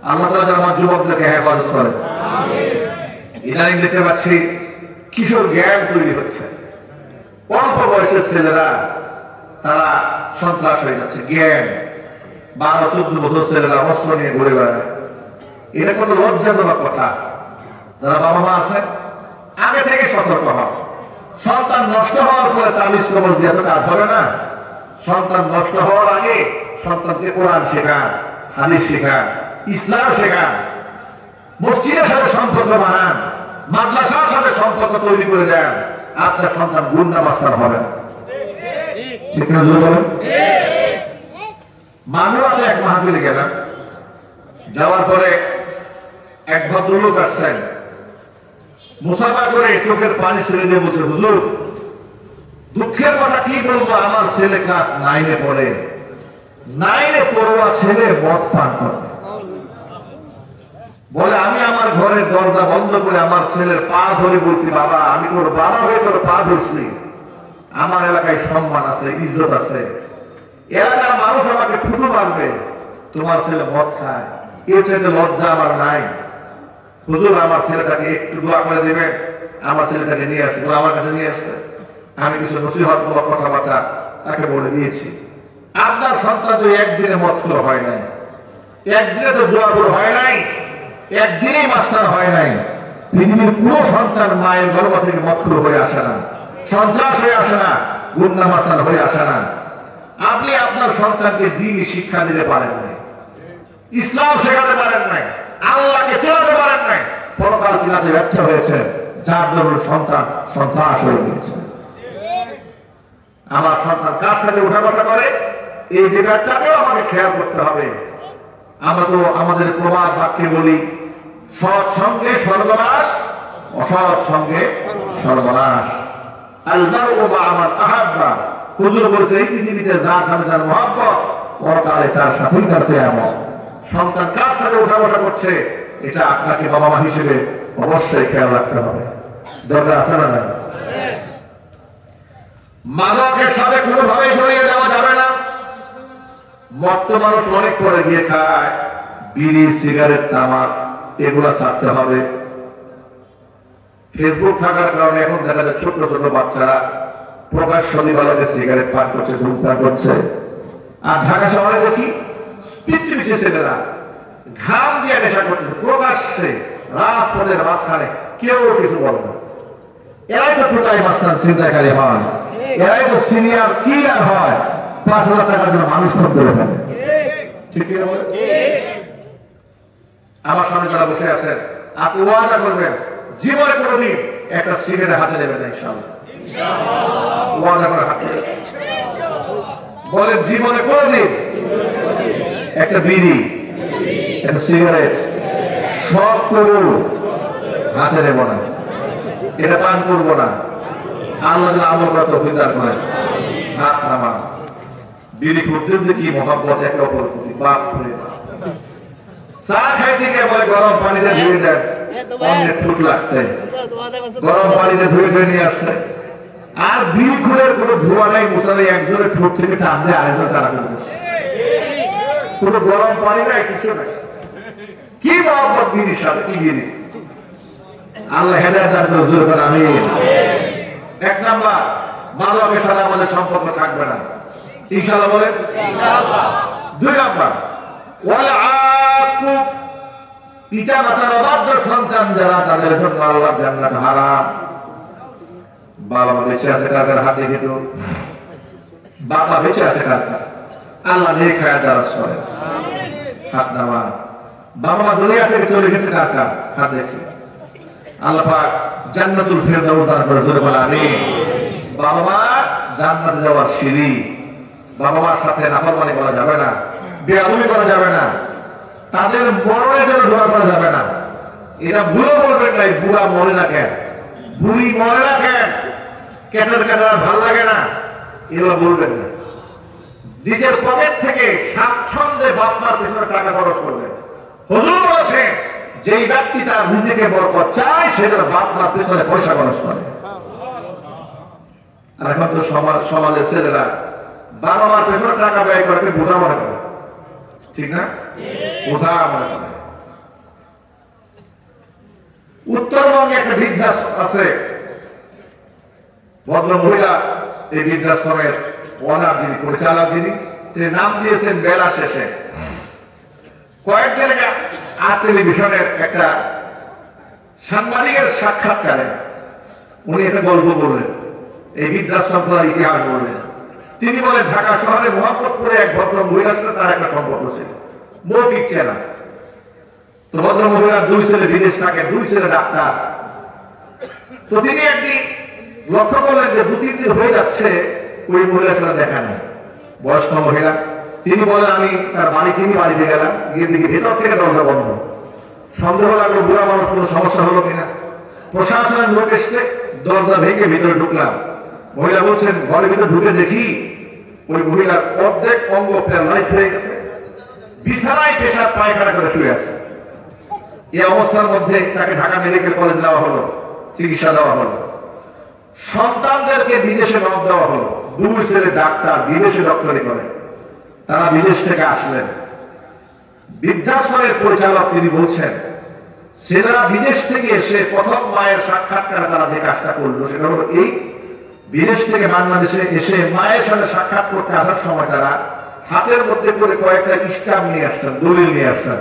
আল্লাহ তাআলা যেন আমার যুবকদেরকে হেফাজত করে। ইদানিং দেখতে পাচ্ছি কিশোর জ্ঞান তৈরি হচ্ছে, অল্প বয়সের ছেলেরা তারা সন্ত্রাস হয়ে যাচ্ছে। জ্ঞান 12-14 বছর ছেলেরা অস্ত্র নিয়ে ঘুরে বেড়ায়। এটা কোনো লজ্জাজনক কথা। যারা বাবা মা আছে আগে থেকে সতর্ক হও। সন্তান নষ্ট হওয়ার পরে তাবিজ কবজ দিয়ে তো কাজ হবে না। সন্তান নষ্ট হওয়ার আগে সন্তানকে কোরআন শেখান, হাদিস শেখান, ইসলাম শেখান, মসজিদের সাথে সম্পর্ক বানান, মাদ্রাসার সাথে সম্পর্ক তৈরি করে দেন। আপনার সন্তান গুন্ডা মাস্টার হবে না। ঠিক না জোর বলেন? মাগুরাতে এক মাহফিলে গেলাম, যাওয়ার পরে এক ভদ্রলোক আসছেন, মুসাফা করে চোখের পানি ছেড়ে দিয়ে বলছে, হুজুর দুঃখের কথা কি বলবো, আমার ছেলে ক্লাস 9-এ পড়ে, 9-এ পড়ুয়া ছেলে মদ পান করে। বলে আমি আমার ঘরের দরজা বন্ধ করে আমার ছেলের পা ধরে বলছি, বাবা আমি তোর বাবা হয়ে তোর পা ধরছি, আমার এলাকায় সম্মান আছে, ইজ্জত আছে, এলাকার মানুষ আমাকে ফুটু মারবে, তোমার ছেলে মদ খায়, এর চাইতে লজ্জা আমার নাই। হুজুর আমার ছেলেটাকে একটু দোয়া করে দেবেন। আমার ছেলেটাকে নিয়ে আসছে, আমার কাছে নিয়ে আসছে, আমি কিছু নসিহতমূলক কথাবার্তা তাকে বলে দিয়েছি। আপনার সন্তান তো একদিনে মদখোর হয় নাই, একদিনে তো জোয়াগুলো হয় নাই, একদিনেই মাস্টার হয় নাই। পৃথিবীর কোন সন্তান মায়ের গর্ভ থেকে মদখোর হয়ে আসে না, সন্ত্রাস হয়ে আসে না, গুন্ডা মাস্টার হয়ে আসে না। আপনি আপনার সন্তানকে দ্বীনি শিক্ষা দিতে পারেন নাই, ইসলাম শেখাতে পারেন নাই, আল্লাহকে চেনাতে পারেন নাই, পরকাল চেনাতে ব্যর্থ হয়েছে, যার জন্য সন্তান সন্ত্রাস হয়ে গিয়েছে। আমার সন্তান কার সাথে উঠা বসা করে, এই ব্যাপারটাকেও আমাকে খেয়াল করতে হবে। আমরা তো আমাদের প্রবাদ বাক্যে বলি, সৎ সঙ্গে সর্বনাশ, অসৎ সঙ্গে সর্বনাশ। আল্লাহু মা আমার আহাব্বা, হুজুর বলেছে এই পৃথিবীতে যার সাথে যার মহব্বত, পরকালে তার সাথেই তার কিয়ামত। সন্তান কার সাথে উঠা বসা করছে, এটা আপনাকে বাবা মা হিসেবে অবশ্যই খেয়াল রাখতে হবে। দরকার আছে না? মাদকের সাথে কোনোভাবেই জড়িয়ে যাওয়া যাবে না। মদ তো মানুষ অনেক করে গিয়ে খায়, বিড়ি, সিগারেট, তামাক, এগুলা ছাড়তে হবে। ফেসবুক থাকার কারণে এখন দেখা যায় ছোট ছোট বাচ্চারা প্রকাশ্য দিবালোকে সিগারেট পান করছে, ধূমপান করছে। আর ঢাকা শহরে দেখি পিছিয়ে পিছিয়ে ছেলেরা ঘাম দিয়ে নেশা করতেছে প্রকাশ্যে, রাজপথের মাঝখানে, কেউ কিছু বলে না। এরাই তো ছোটাই মাস্টার চিন্তাকারী হয়, এরাই তো সিনিয়র কিলার হয়, 5,000 টাকার জন্য মানুষ খুন করে ফেলে। ঠিক কি বলে? আমার সামনে যারা বসে আছেন, আজকে ওয়াদা করবেন জীবনে কোনোদিন একটা সিগারেট হাতে নেবেন না, ইনশাআল্লাহ। ওয়াদা করে হাতে বলেন, জীবনে কোনোদিন একটা বিড়ি, একটা সিগারেট, সব করু হাতে নেব না, এটা পান করবো না। আল্লাহ আমল করা তৌফিক দান করেন। হাত নামান। বিড়ি করতে যে কি মহব্বত একে অপরের প্রতি, বাপ রে বাপ। চা খাইতে গিয়ে বলে গরম পানিতে ধুয়ে দেন, অনেক ঠুট লাগছে, গরম পানিতে ধুয়ে ধুয়ে নিয়ে আসছে। আর বিড়ি খুলের কোনো ধোয়া নাই, মশা নেই, একজনের ঠোঁট থেকে টান দিয়ে আরেকজন চালাতে বসছে, কোনো গরম পানি নাই, কিছু নাই। কি মহব্বত বিড়ির সাথে, কি বিড়ি! আল্লাহ হেদায়েত দান করে, জোরে করে আমিন। এক নাম্বার, মাদকের সাথে আমাদের সম্পর্ক থাকবে না, ইনশাআল্লাহ বলেন। 2 নাম্বার, ওয়াল আকুব, পিতা মাতার অবাধ্য সন্তান যারা, তাদের জন্য আল্লাহর জান্নাত হারাম। বাবা মা বেঁচে আছে কার হাতে কিন্তু, বাবা বেঁচে আছে কার, আল্লাহ নেক হায়াত দারাজ করে। হাত নামা। বাবা মা দুনিয়া থেকে চলে গেছে কার, হাত দেখি। আল্লাহ পাক জান্নাতুল ফিরদাউস দান করে, জোরে বলে আমিন। বাবা মা জান্নাতে যাওয়ার সিঁড়ি। বাবা মার সাথে নাফরমানি করা যাবে না, বেয়াদবি করা যাবে না, তাদের মরণের জন্য দোয়া করা যাবে না। এটা ভুলও বলবেন না, বুড়া মরে না কেন, বুড়ি মরে না কেন, ক্যাটার ক্যাটার ভাল লাগে না, এগুলো বলবেন না। নিজের পকেট থেকে স্বাচ্ছন্দ্যে বাপ মার পেছনে টাকা খরচ করবেন। হুজুর বলেছে, যেই ব্যক্তি তার নিজেকে বরকত চায়, সে তার বাপ মার পেছনে পয়সা খরচ করে। আর এখন তো সমাজের ছেলেরা বাবা মার পেছনে টাকা ব্যয় করে বোঝা মনে করে, ঠিক না? বোঝা মনে করে। উত্তরবঙ্গে একটা বৃদ্ধাশ্রম আছে, ভদ্র মহিলা এই বৃদ্ধাশ্রমের ওনার যিনি, পরিচালক যিনি, তিনি নাম দিয়েছেন বেলা শেষে। কয়েকদিন আগে আর টেলিভিশনের একটা সাংবাদিকের সাক্ষাৎকারে উনি একটা গল্প বললেন, এই বৃদ্ধাশ্রম খোলার ইতিহাস বললেন। তিনি বলেন ঢাকা শহরে মোহাম্মদপুরে এক ভদ্র মহিলার সাথে তার একটা সম্পর্ক ছিল, মৌখিক চেনা। তো ভদ্র মহিলার 2 ছেলে বিদেশ থাকে, 2 ছেলে ডাক্তার। তো তিনি একদিন লক্ষ্য করলেন যে 2-3 দিন হয়ে যাচ্ছে ওই মহিলার সাথে দেখা নেই, বয়স্ক মহিলা। তিনি বলেন আমি তার বাড়ি চিনি, বাড়িতে গেলাম, গিয়ে দেখি ভেতর থেকে দরজা বন্ধ। সন্দেহ লাগলো বুড়া মানুষ, কোনো সমস্যা হলো কিনা। প্রশাসনের লোক এসছে, দরজা ভেঙে ভিতরে ঢুকলাম। মহিলা বলছেন ঘরের ভিতরে ঢুকে দেখি ওই মহিলার অর্ধেক অঙ্গ প্যারালাইজ হয়ে গেছে, বিছানায় পেশাব পায়খানা করে শুয়ে আছে। এই অবস্থার মধ্যে তাকে ঢাকা মেডিকেল কলেজ নেওয়া হলো, চিকিৎসা দেওয়া হলো। সন্তানদেরকে বিদেশে নক দেওয়া হলো। 2 ছেলে ডাক্তার, বিদেশে ডক্টরি করে, তারা বিদেশ থেকে আসলেন। বৃদ্ধাশ্রমের পরিচালক তিনি বলছেন ছেলেরা বিদেশ থেকে এসে প্রথম মায়ের সাক্ষাৎকারে তারা যে কাজটা করলো সেটা হলো এই, বিদেশ থেকে বাংলাদেশে এসে মায়ের সাথে সাক্ষাৎ করতে আসার সময় তারা হাতের মধ্যে করে কয়েকটা স্ট্যাম্প নিয়ে আসছেন, দলিল নিয়ে আসছেন।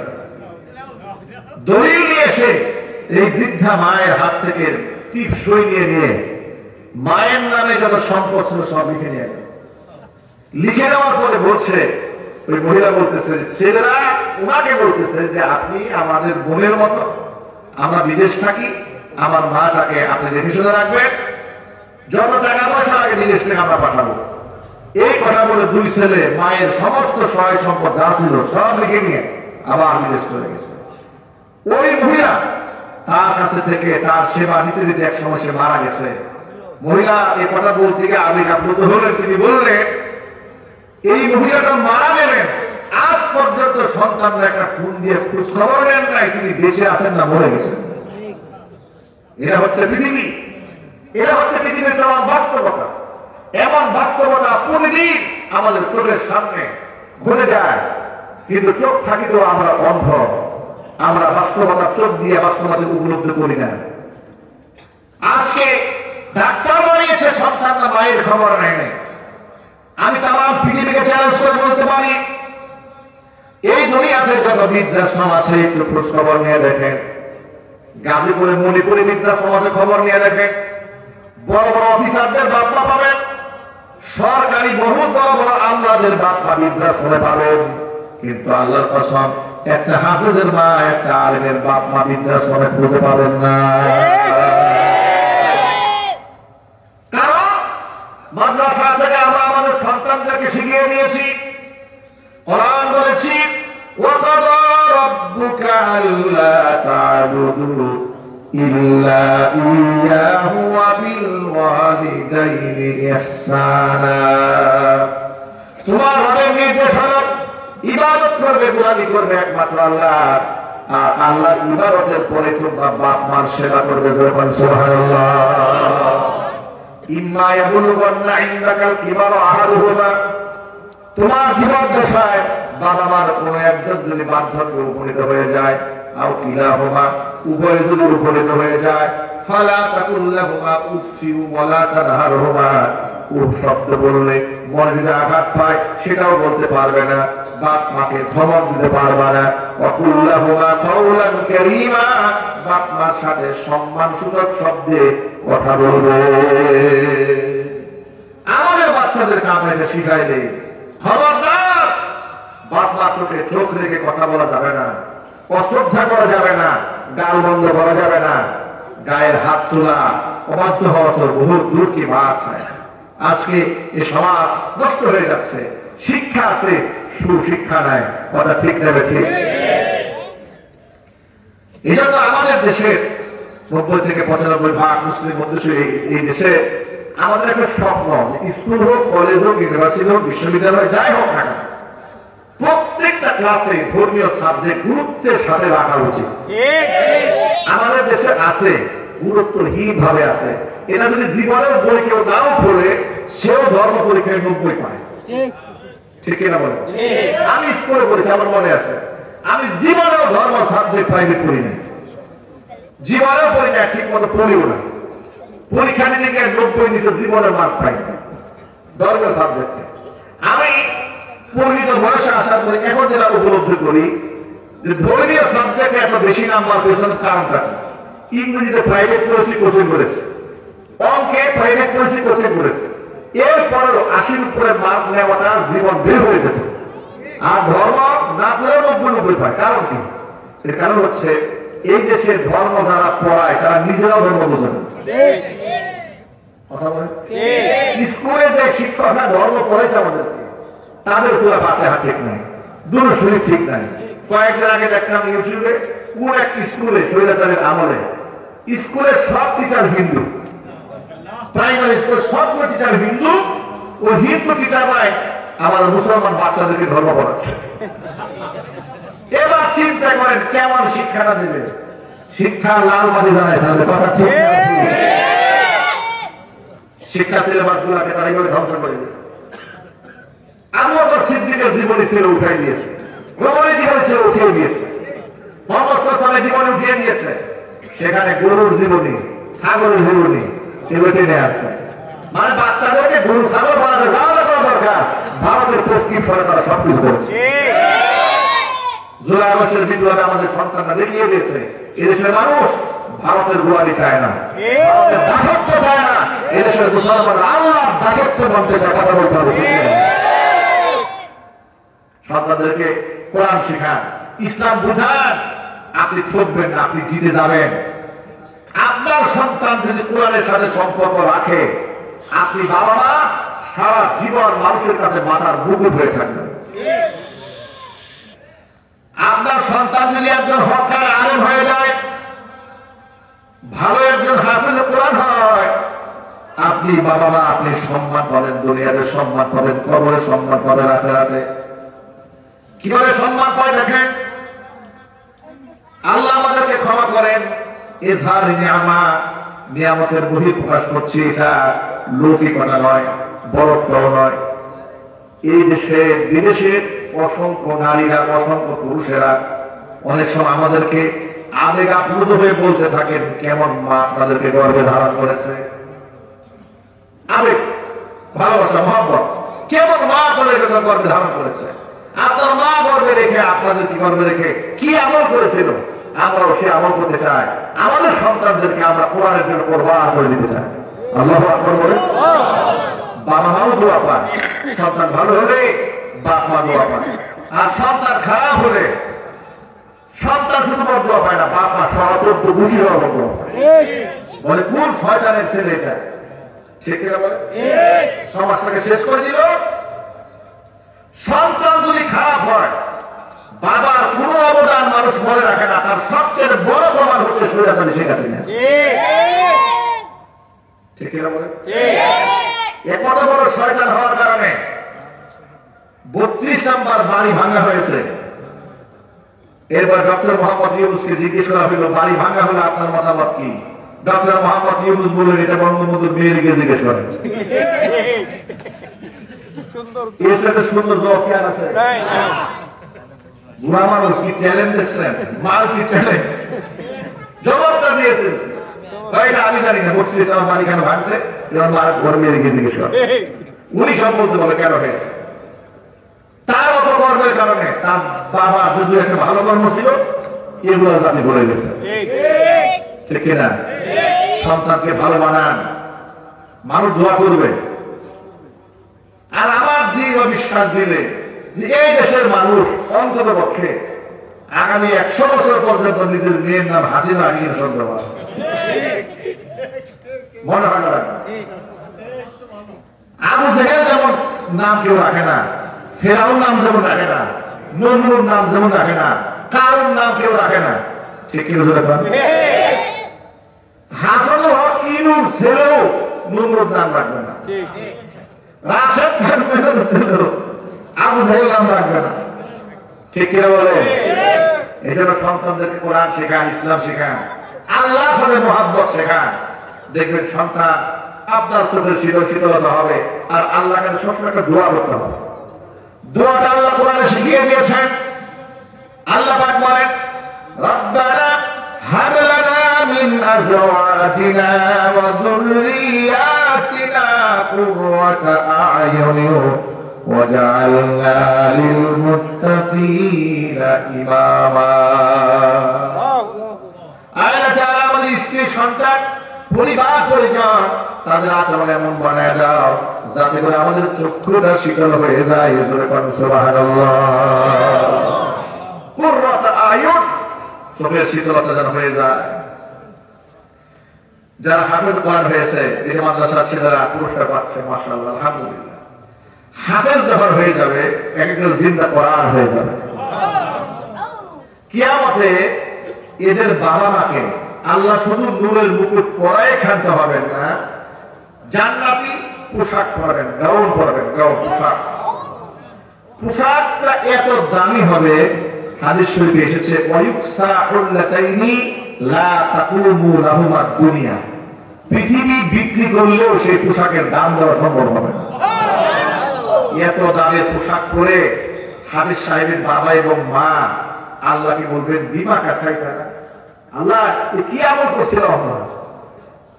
দলিল নিয়ে এসে এই বৃদ্ধা মায়ের হাত থেকে টিপ সই নিয়ে মায়ের নামে যত সম্পদ ছিল সব লিখে নেওয়ার পরে বলছে, ওই মহিলা বলতেছে, ছেলেরা ওনাকে বলতেছে যে আপনি আমাদের বোনের মতো, আমরা বিদেশ থাকি, আমার মাটাকে আপনি দেখে শুনে রাখবেন, যত টাকা পয়সা লাগে বিদেশ থেকে আমরা পাঠাবো। এই কথা বলে 2 ছেলে মায়ের সমস্ত সহায় সম্পদ যা ছিল সব লিখে নিয়ে আবার বিদেশ চলে গেছে। ওই মহিলা তার কাছে থেকে তার সেবা নিতে নিতে এক সময় সে মারা গেছে। মহিলা এই কথা বলতে গিয়ে আবেগ আপ্লুত হলেন। তিনি বললেন এই মহিলাটা মারা গেলেন, আজ পর্যন্ত সন্তানরা একটা ফোন দিয়ে খোঁজ খবর নেন নাই তিনি বেঁচে আছেন না মরে গেছেন। এটা হচ্ছে পৃথিবী, এটা হচ্ছে পৃথিবীর চরম বাস্তবতা। এমন বাস্তবতা প্রতিদিন আমাদের চোখের সামনে ঘটে যায়, কিন্তু চোখ থাকিত আমরা অন্ধ, আমরা বাস্তবতা চোখ দিয়ে বাস্তবতা উপলব্ধি করি না। আজকে ডাক্তার বানিয়েছে সন্তানরা মায়ের খবর নেয় নাই। আমি তাম পৃথিবীকে চ্যালেঞ্জ করে বলতে পারি এই দুনিয়াতে যত বৃদ্ধাশ্রম আছে একটু খোঁজ খবর নিয়ে দেখেন। গাজীপুরে মণিপুরে বৃদ্ধাশ্রম আছে, খবর নিয়ে দেখেন। বড় বড় অফিসারদের বার্তা পাবেন, সরকারি বহু বড় বড় আমলাদের বার্তা বৃদ্ধাশ্রমে পাবেন। কিন্তু আল্লাহর কসম একটা হাফেজের মা, একটা আলেমের বাপ মা বৃদ্ধাশ্রমে খুঁজে পাবেন না। কারণ মাদ্রাসা থেকে আমরা আমাদের সন্তানদেরকে শিখিয়ে নিয়েছি, কোরআন বলেছি ওয়াকাদা রাব্বুকা আল্লা তা'বুদু ইল্লা ইয়্যাহু ওয়া বিল ওয়ালিদাইনি ইহসানা। তোমার রবের নির্দেশ হলো ইবাদত করবে, গোলামি করবে একমাত্র আল্লাহ, আর আল্লাহর ইবাদতের পরে তোমরা বাপ মার সেবা করবে। যখন সুবহানাল্লাহ। ইম্মা ইয়াবলুগান্না ইনদাকাল কিবারা আহাদুহুমা, তোমার জীবন দশায় বাবা মার কোন একজন যদি বার্ধক্যে উপনীত হয়ে যায়, আও কিলাহুমা, উভয় যদি উপনীত হয়ে যায়, ফালা তাকুল লাহুমা উফফি ওয়ালা তানহারহুমা, উফ শব্দ বললে মনে যদি আঘাত পায় সেটাও বলতে পারবে না, বাপ মাকে ধমক দিতে পারবে না। ওয়াকুল লাহুমা কাওলান কারীমা, বাপ মার সাথে সম্মানসূচক শব্দে কথা বলবে। আমাদের বাচ্চাদেরকে আমরা এটা শিখাই দেই, খবরদার বাপ মা চোখে চোখ রেখে কথা বলা যাবে না, অশ্রদ্ধা করা যাবে না, গাল বন্ধ করা যাবে না, গায়ের হাত তোলা, অবাধ্য হওয়া তো বহু দূর কি বাত হয়। আজকে এই সমাজ নষ্ট হয়ে যাচ্ছে, শিক্ষা আছে সুশিক্ষা নাই, কথা ঠিক নেবে ঠিক। এই জন্য আমাদের দেশের 90 থেকে 95% মুসলিম মধ্যে এই দেশে আমাদের একটা স্বপ্ন, স্কুল হোক, কলেজ হোক, ইউনিভার্সিটি হোক, বিশ্ববিদ্যালয় যাই হোক না, প্রত্যেকটা ক্লাসে ধর্মীয় সাবজেক্ট গুরুত্বের সাথে রাখা উচিত। আমাদের দেশে আছে, গুরুত্বহীন ভাবে আছে। এটা যদি জীবনের বই কেউ নাও পড়ে সেও ধর্ম পরীক্ষায় 90 পায়, ঠিক কিনা বলে? আমি স্কুলে পড়েছি, আমার মনে আছে, আমি জীবনেও ধর্ম সাবজেক্ট প্রাইভেট পড়ি না, জীবনেও পড়ি না, ঠিক মতো পড়িও না। পরীক্ষা দিতে গিয়ে 90 নিচে জীবনের মার্ক পাই ধর্মীয় সাবজেক্টে। আমি পরিণত বয়সে আসার পরে এখন যেটা উপলব্ধি করি যে ধর্মীয় সাবজেক্টে এত বেশি নাম্বার পেয়েছেন কারণটা কি? ইংরেজিতে প্রাইভেট করেছি, কোচিং করেছি, অঙ্কে প্রাইভেট পরিস্থিতি কোচিং করেছে, এরপরেও 80 উপরে মার্ক নেওয়াটা জীবন বের হয়ে যেত। আর ধর্ম না পড়লেও 90 পায়। কারণ কি? এর কারণ হচ্ছে এই দেশের ধর্ম যারা পড়ায় তারা নিজেরাও ধর্ম বোঝে না। কথা বলে স্কুলে যে শিক্ষকরা ধর্ম পড়াইছে আমাদেরকে, তাদের সূরা ফাতিহা ঠিক নাই, দুরূদ শরীফ ঠিক নাই। কয়েকদিন আগে দেখলাম ইউটিউবে কোন এক স্কুলে স্বৈরাচারের আমলে স্কুলের সব টিচার হিন্দু, প্রাইমারি স্কুলের সবগুলো টিচার হিন্দু, ও হিন্দু টিচাররাই আমাদের মুসলমান বাচ্চাদেরকে ধর্ম পড়াচ্ছে। এবার চিন্তা করেন কেমন শিক্ষাটা দেবে? শিক্ষার লালবাতি জানাইছে কথা ঠিক। শিক্ষা সিলেবাস গুলাকে তারা এইভাবে ধ্বংস করে দিয়েছে। আবু বকর সিদ্দিকের জীবনী ছিল উঠাই দিয়েছে, ওমরের জীবনী ছিল উঠিয়ে দিয়েছে, মুহাম্মদ সাল্লাল্লাহু আলাইহি ওয়াসাল্লামের জীবনী উঠিয়ে দিয়েছে। সেখানে গরুর জীবনী, ছাগলের জীবনী এগুলো টেনে আসছে। মানে বাচ্চাদেরকে গরু ছাগল বানাতে যাওয়া করা দরকার, ভারতের প্রেসক্রিপশনে তারা সবকিছু করছে। জুলাই আগস্টের বিপ্লবে আমাদের সন্তানরা দেখিয়ে দিয়েছে এদেশের মানুষ ভারতের গোলামি চায় না, ভারতের দাসত্ব চায় না। এদেশের মুসলমান আল্লাহর দাসত্ব মানতে চায়। কথা বলতে হবে। সন্তানদেরকে কোরআন শেখান, ইসলাম বুঝান। আপনি ঠকবেন না, আপনি জিতে যাবেন। আপনার সন্তান যদি কোরআনের সাথে সম্পর্ক রাখে, আপনি বাবা মা সারা জীবন মানুষের কাছে মাথার মুকুট হয়ে থাকবেন। আপনার সন্তান যদি একজন হক্কার আলেম হয়ে যায়, ভালো একজন হাফেজ কোরআন হয়, আপনি বাবা মা আপনি সম্মান পাবেন, দুনিয়াতে সম্মান পাবেন, কবরে সম্মান পাবেন, আখিরাতে কিভাবে সম্মান পায় দেখেন। আল্লাহ আমাদেরকে ক্ষমা করেন। ইজহার নিয়ামতের বহিঃপ্রকাশ করছি, এটা লৌকিকতা নয়, বড়ত্বও নয়। এই দেশে বিদেশের অসংখ্য নারীরা, অসংখ্য পুরুষেরা অনেক সময় আমাদেরকে আবেগ আপ্লুত হয়ে বলতে থাকেন কেমন মা আপনাদেরকে গর্ভে ধারণ করেছে। আবেগ, ভালোবাসা, মহব্বত, কেমন মা বলে গর্ভে ধারণ করেছে। আপনার মা গর্ভে রেখে আপনাদের কি গর্ভে রেখে কি আমল করেছিল, আমরাও সে আমল করতে চাই। আমাদের সন্তানদেরকে আমরা কোরআনের জন্য কোরবান করে দিতে চাই। আল্লাহু আকবার বলে। বাবা মাও দোয়া পায়, সন্তান ভালো হলে বাপ মা দোয়া পায়। আর সন্তান খারাপ হলে সন্তান শুধুমাত্র দোয়া পায় না, বাপ মা সহযোগ্য খুশি হওয়া বলে কোন শয়তানের ছেলে এটা। ঠিক কিনা বলে? সমাজটাকে শেষ করে দিল। সন্তান যদি খারাপ হয়, বাবার কোনো অবদান মানুষ মনে রাখে না। তার সবচেয়ে বড় প্রমাণ হচ্ছে স্বৈরাচারী শেখ হাসিনা। ঠিক কিনা বলে? কত বড় শয়তান হওয়ার কারণে 32 নম্বর বাড়ি ভাঙা হয়েছে। এরপর ডক্টর মোহাম্মদ ইউনূসকে জিজ্ঞেস করা হলো, বাড়ি ভাঙা হলে আপনার মতামত কি? ডক্টর মোহাম্মদ ইউনূস বললেন, এটা বঙ্গবন্ধুর মেয়েকে জিজ্ঞেস করেন। এর সাথে সুন্দর জবাব কি আর আছে? বুড়া মানুষ কি ট্যালেন্ট দেখছেন, মাল কি ট্যালেন্ট, জবাবটা দিয়েছেন। আমি জানি না 32 নম্বর বাড়ি কেন ভাঙছে, ঘর মেয়েকে জিজ্ঞেস করেন। উনি সব বলতে বলে কেন হয়েছে। তার অপকর্মের কারণে তার বাবা যদি একটা ভালো কর্ম ছিল, এগুলো আপনি বলে গেছেন। ঠিক কিনা? সন্তানকে ভালো বানান, মানুষ দোয়া করবে। আর আমার দৃঢ় বিশ্বাস দিলে যে এই দেশের মানুষ অন্তত পক্ষে আগামী 100 বছর পর্যন্ত নিজের মেয়ের নাম হাসিনা আগে সন্দেহ আছে। মনে হয় না? আবু জেহেল যেমন নাম কেউ রাখে না, ফেরাউন নাম যেমন রাখে না, নমরুদ নাম যেমন রাখে না, কারুন নাম কেউ রাখে না। ঠিক কি বুঝতে পারেন? হাসানুল হক ইনুর ছেলেও নমরুদ নাম রাখবে না, রাশেদ খান ছেলেও আবু জেহেল নাম রাখবে না। ঠিক কিনা বলে? এই জন্য সন্তানদেরকে কোরআন শেখান, ইসলাম শেখান, আল্লাহর সাথে মহব্বত শেখান। দেখবেন সন্তান আপনার চোখের শীতলতা হবে। আর আল্লাহর কাছে সবসময় একটা দোয়া করতে হবে। দোয়াটা আল্লাহ কোরআনে শিখিয়ে দিয়েছেন। আল্লাহ পাক বলেন, রব্বানা হাব লানা মিন আজওয়াজিনা ওয়া যুররিয়াতিনা কুররাতা আ'য়ুনিন ওয়াজআলনা লিল মুত্তাকিনা ইমামা। আল্লাহ তাআলা আমাদের স্ত্রী, সন্তান, পরিবার, পরিজন তাদের আচরণ এমন বানায় দাও যাতে করে আমাদের চক্ষুটা শীতল হয়ে যায়। সুবহানাল্লাহ। কুররাত আয়ুন, চোখের শীতলতা যেন হয়ে যায়। যারা হাফেজ কোরআন হয়েছে, এই যে মাদ্রাসার ছেলেরা পুরস্কার পাচ্ছে, মাশাআল্লাহ, আলহামদুলিল্লাহ। হাফেজ যখন হয়ে যাবে, একজন জিন্দা কোরআন হয়ে যাবে। কিয়ামতে এদের বাবা মাকে আল্লাহ শুধু নূরের মুকুট পরায় খানতে হবেন না, জান্নাতি পোশাক পরাবেন, গাউন পরাবেন, গাউন পোশাক। পোশাকটা এত দামি হবে, হাদিস শরীফে এসেছে, ওয়ায়ুকসাউল্লাতাইনি লা তাকুমু লাহুমা দুনিয়া। পৃথিবী বিক্রি করলেও সেই পোশাকের দাম দেওয়া সম্ভব হবে না। এত দামের পোশাক পরে হাফেজ সাহেবের বাবা এবং মা আল্লাহকে বলবেন, বিমা কাছাই টাকা, আল্লাহ কি আমল করছিল, আমরা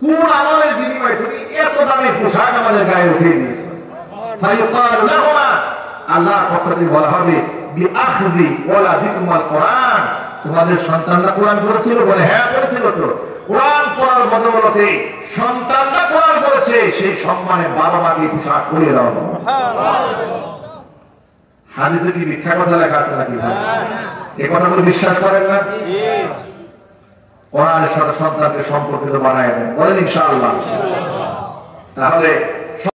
কোন আমলের বিনিময়ে তুমি এত দামের পোশাক আমাদের গায়ে উঠিয়ে দিয়েছ। ফায়ুকালু লাহুমা, আল্লাহর পক্ষ থেকে বলা হবে, বিআখযি ওয়ালাদিকুমাল কোরআন, তোমাদের সন্তানরা কোরআন পড়েছিল? বলে হ্যাঁ পড়েছিল। তো কোরআন পড়ার বদৌলতে সন্তানরা কোরআন পড়েছে, সেই সম্মানে বাবা মাকে পোশাক পরিয়ে দেওয়া হবে। হাদিসে কি মিথ্যা কথা লেখা আছে নাকি? এই কথাগুলো বিশ্বাস করেন না? কোরআনের সাথে সন্তানকে সম্পর্কিত বানায় দেন, বলেন ইনশাআল্লাহ। তাহলে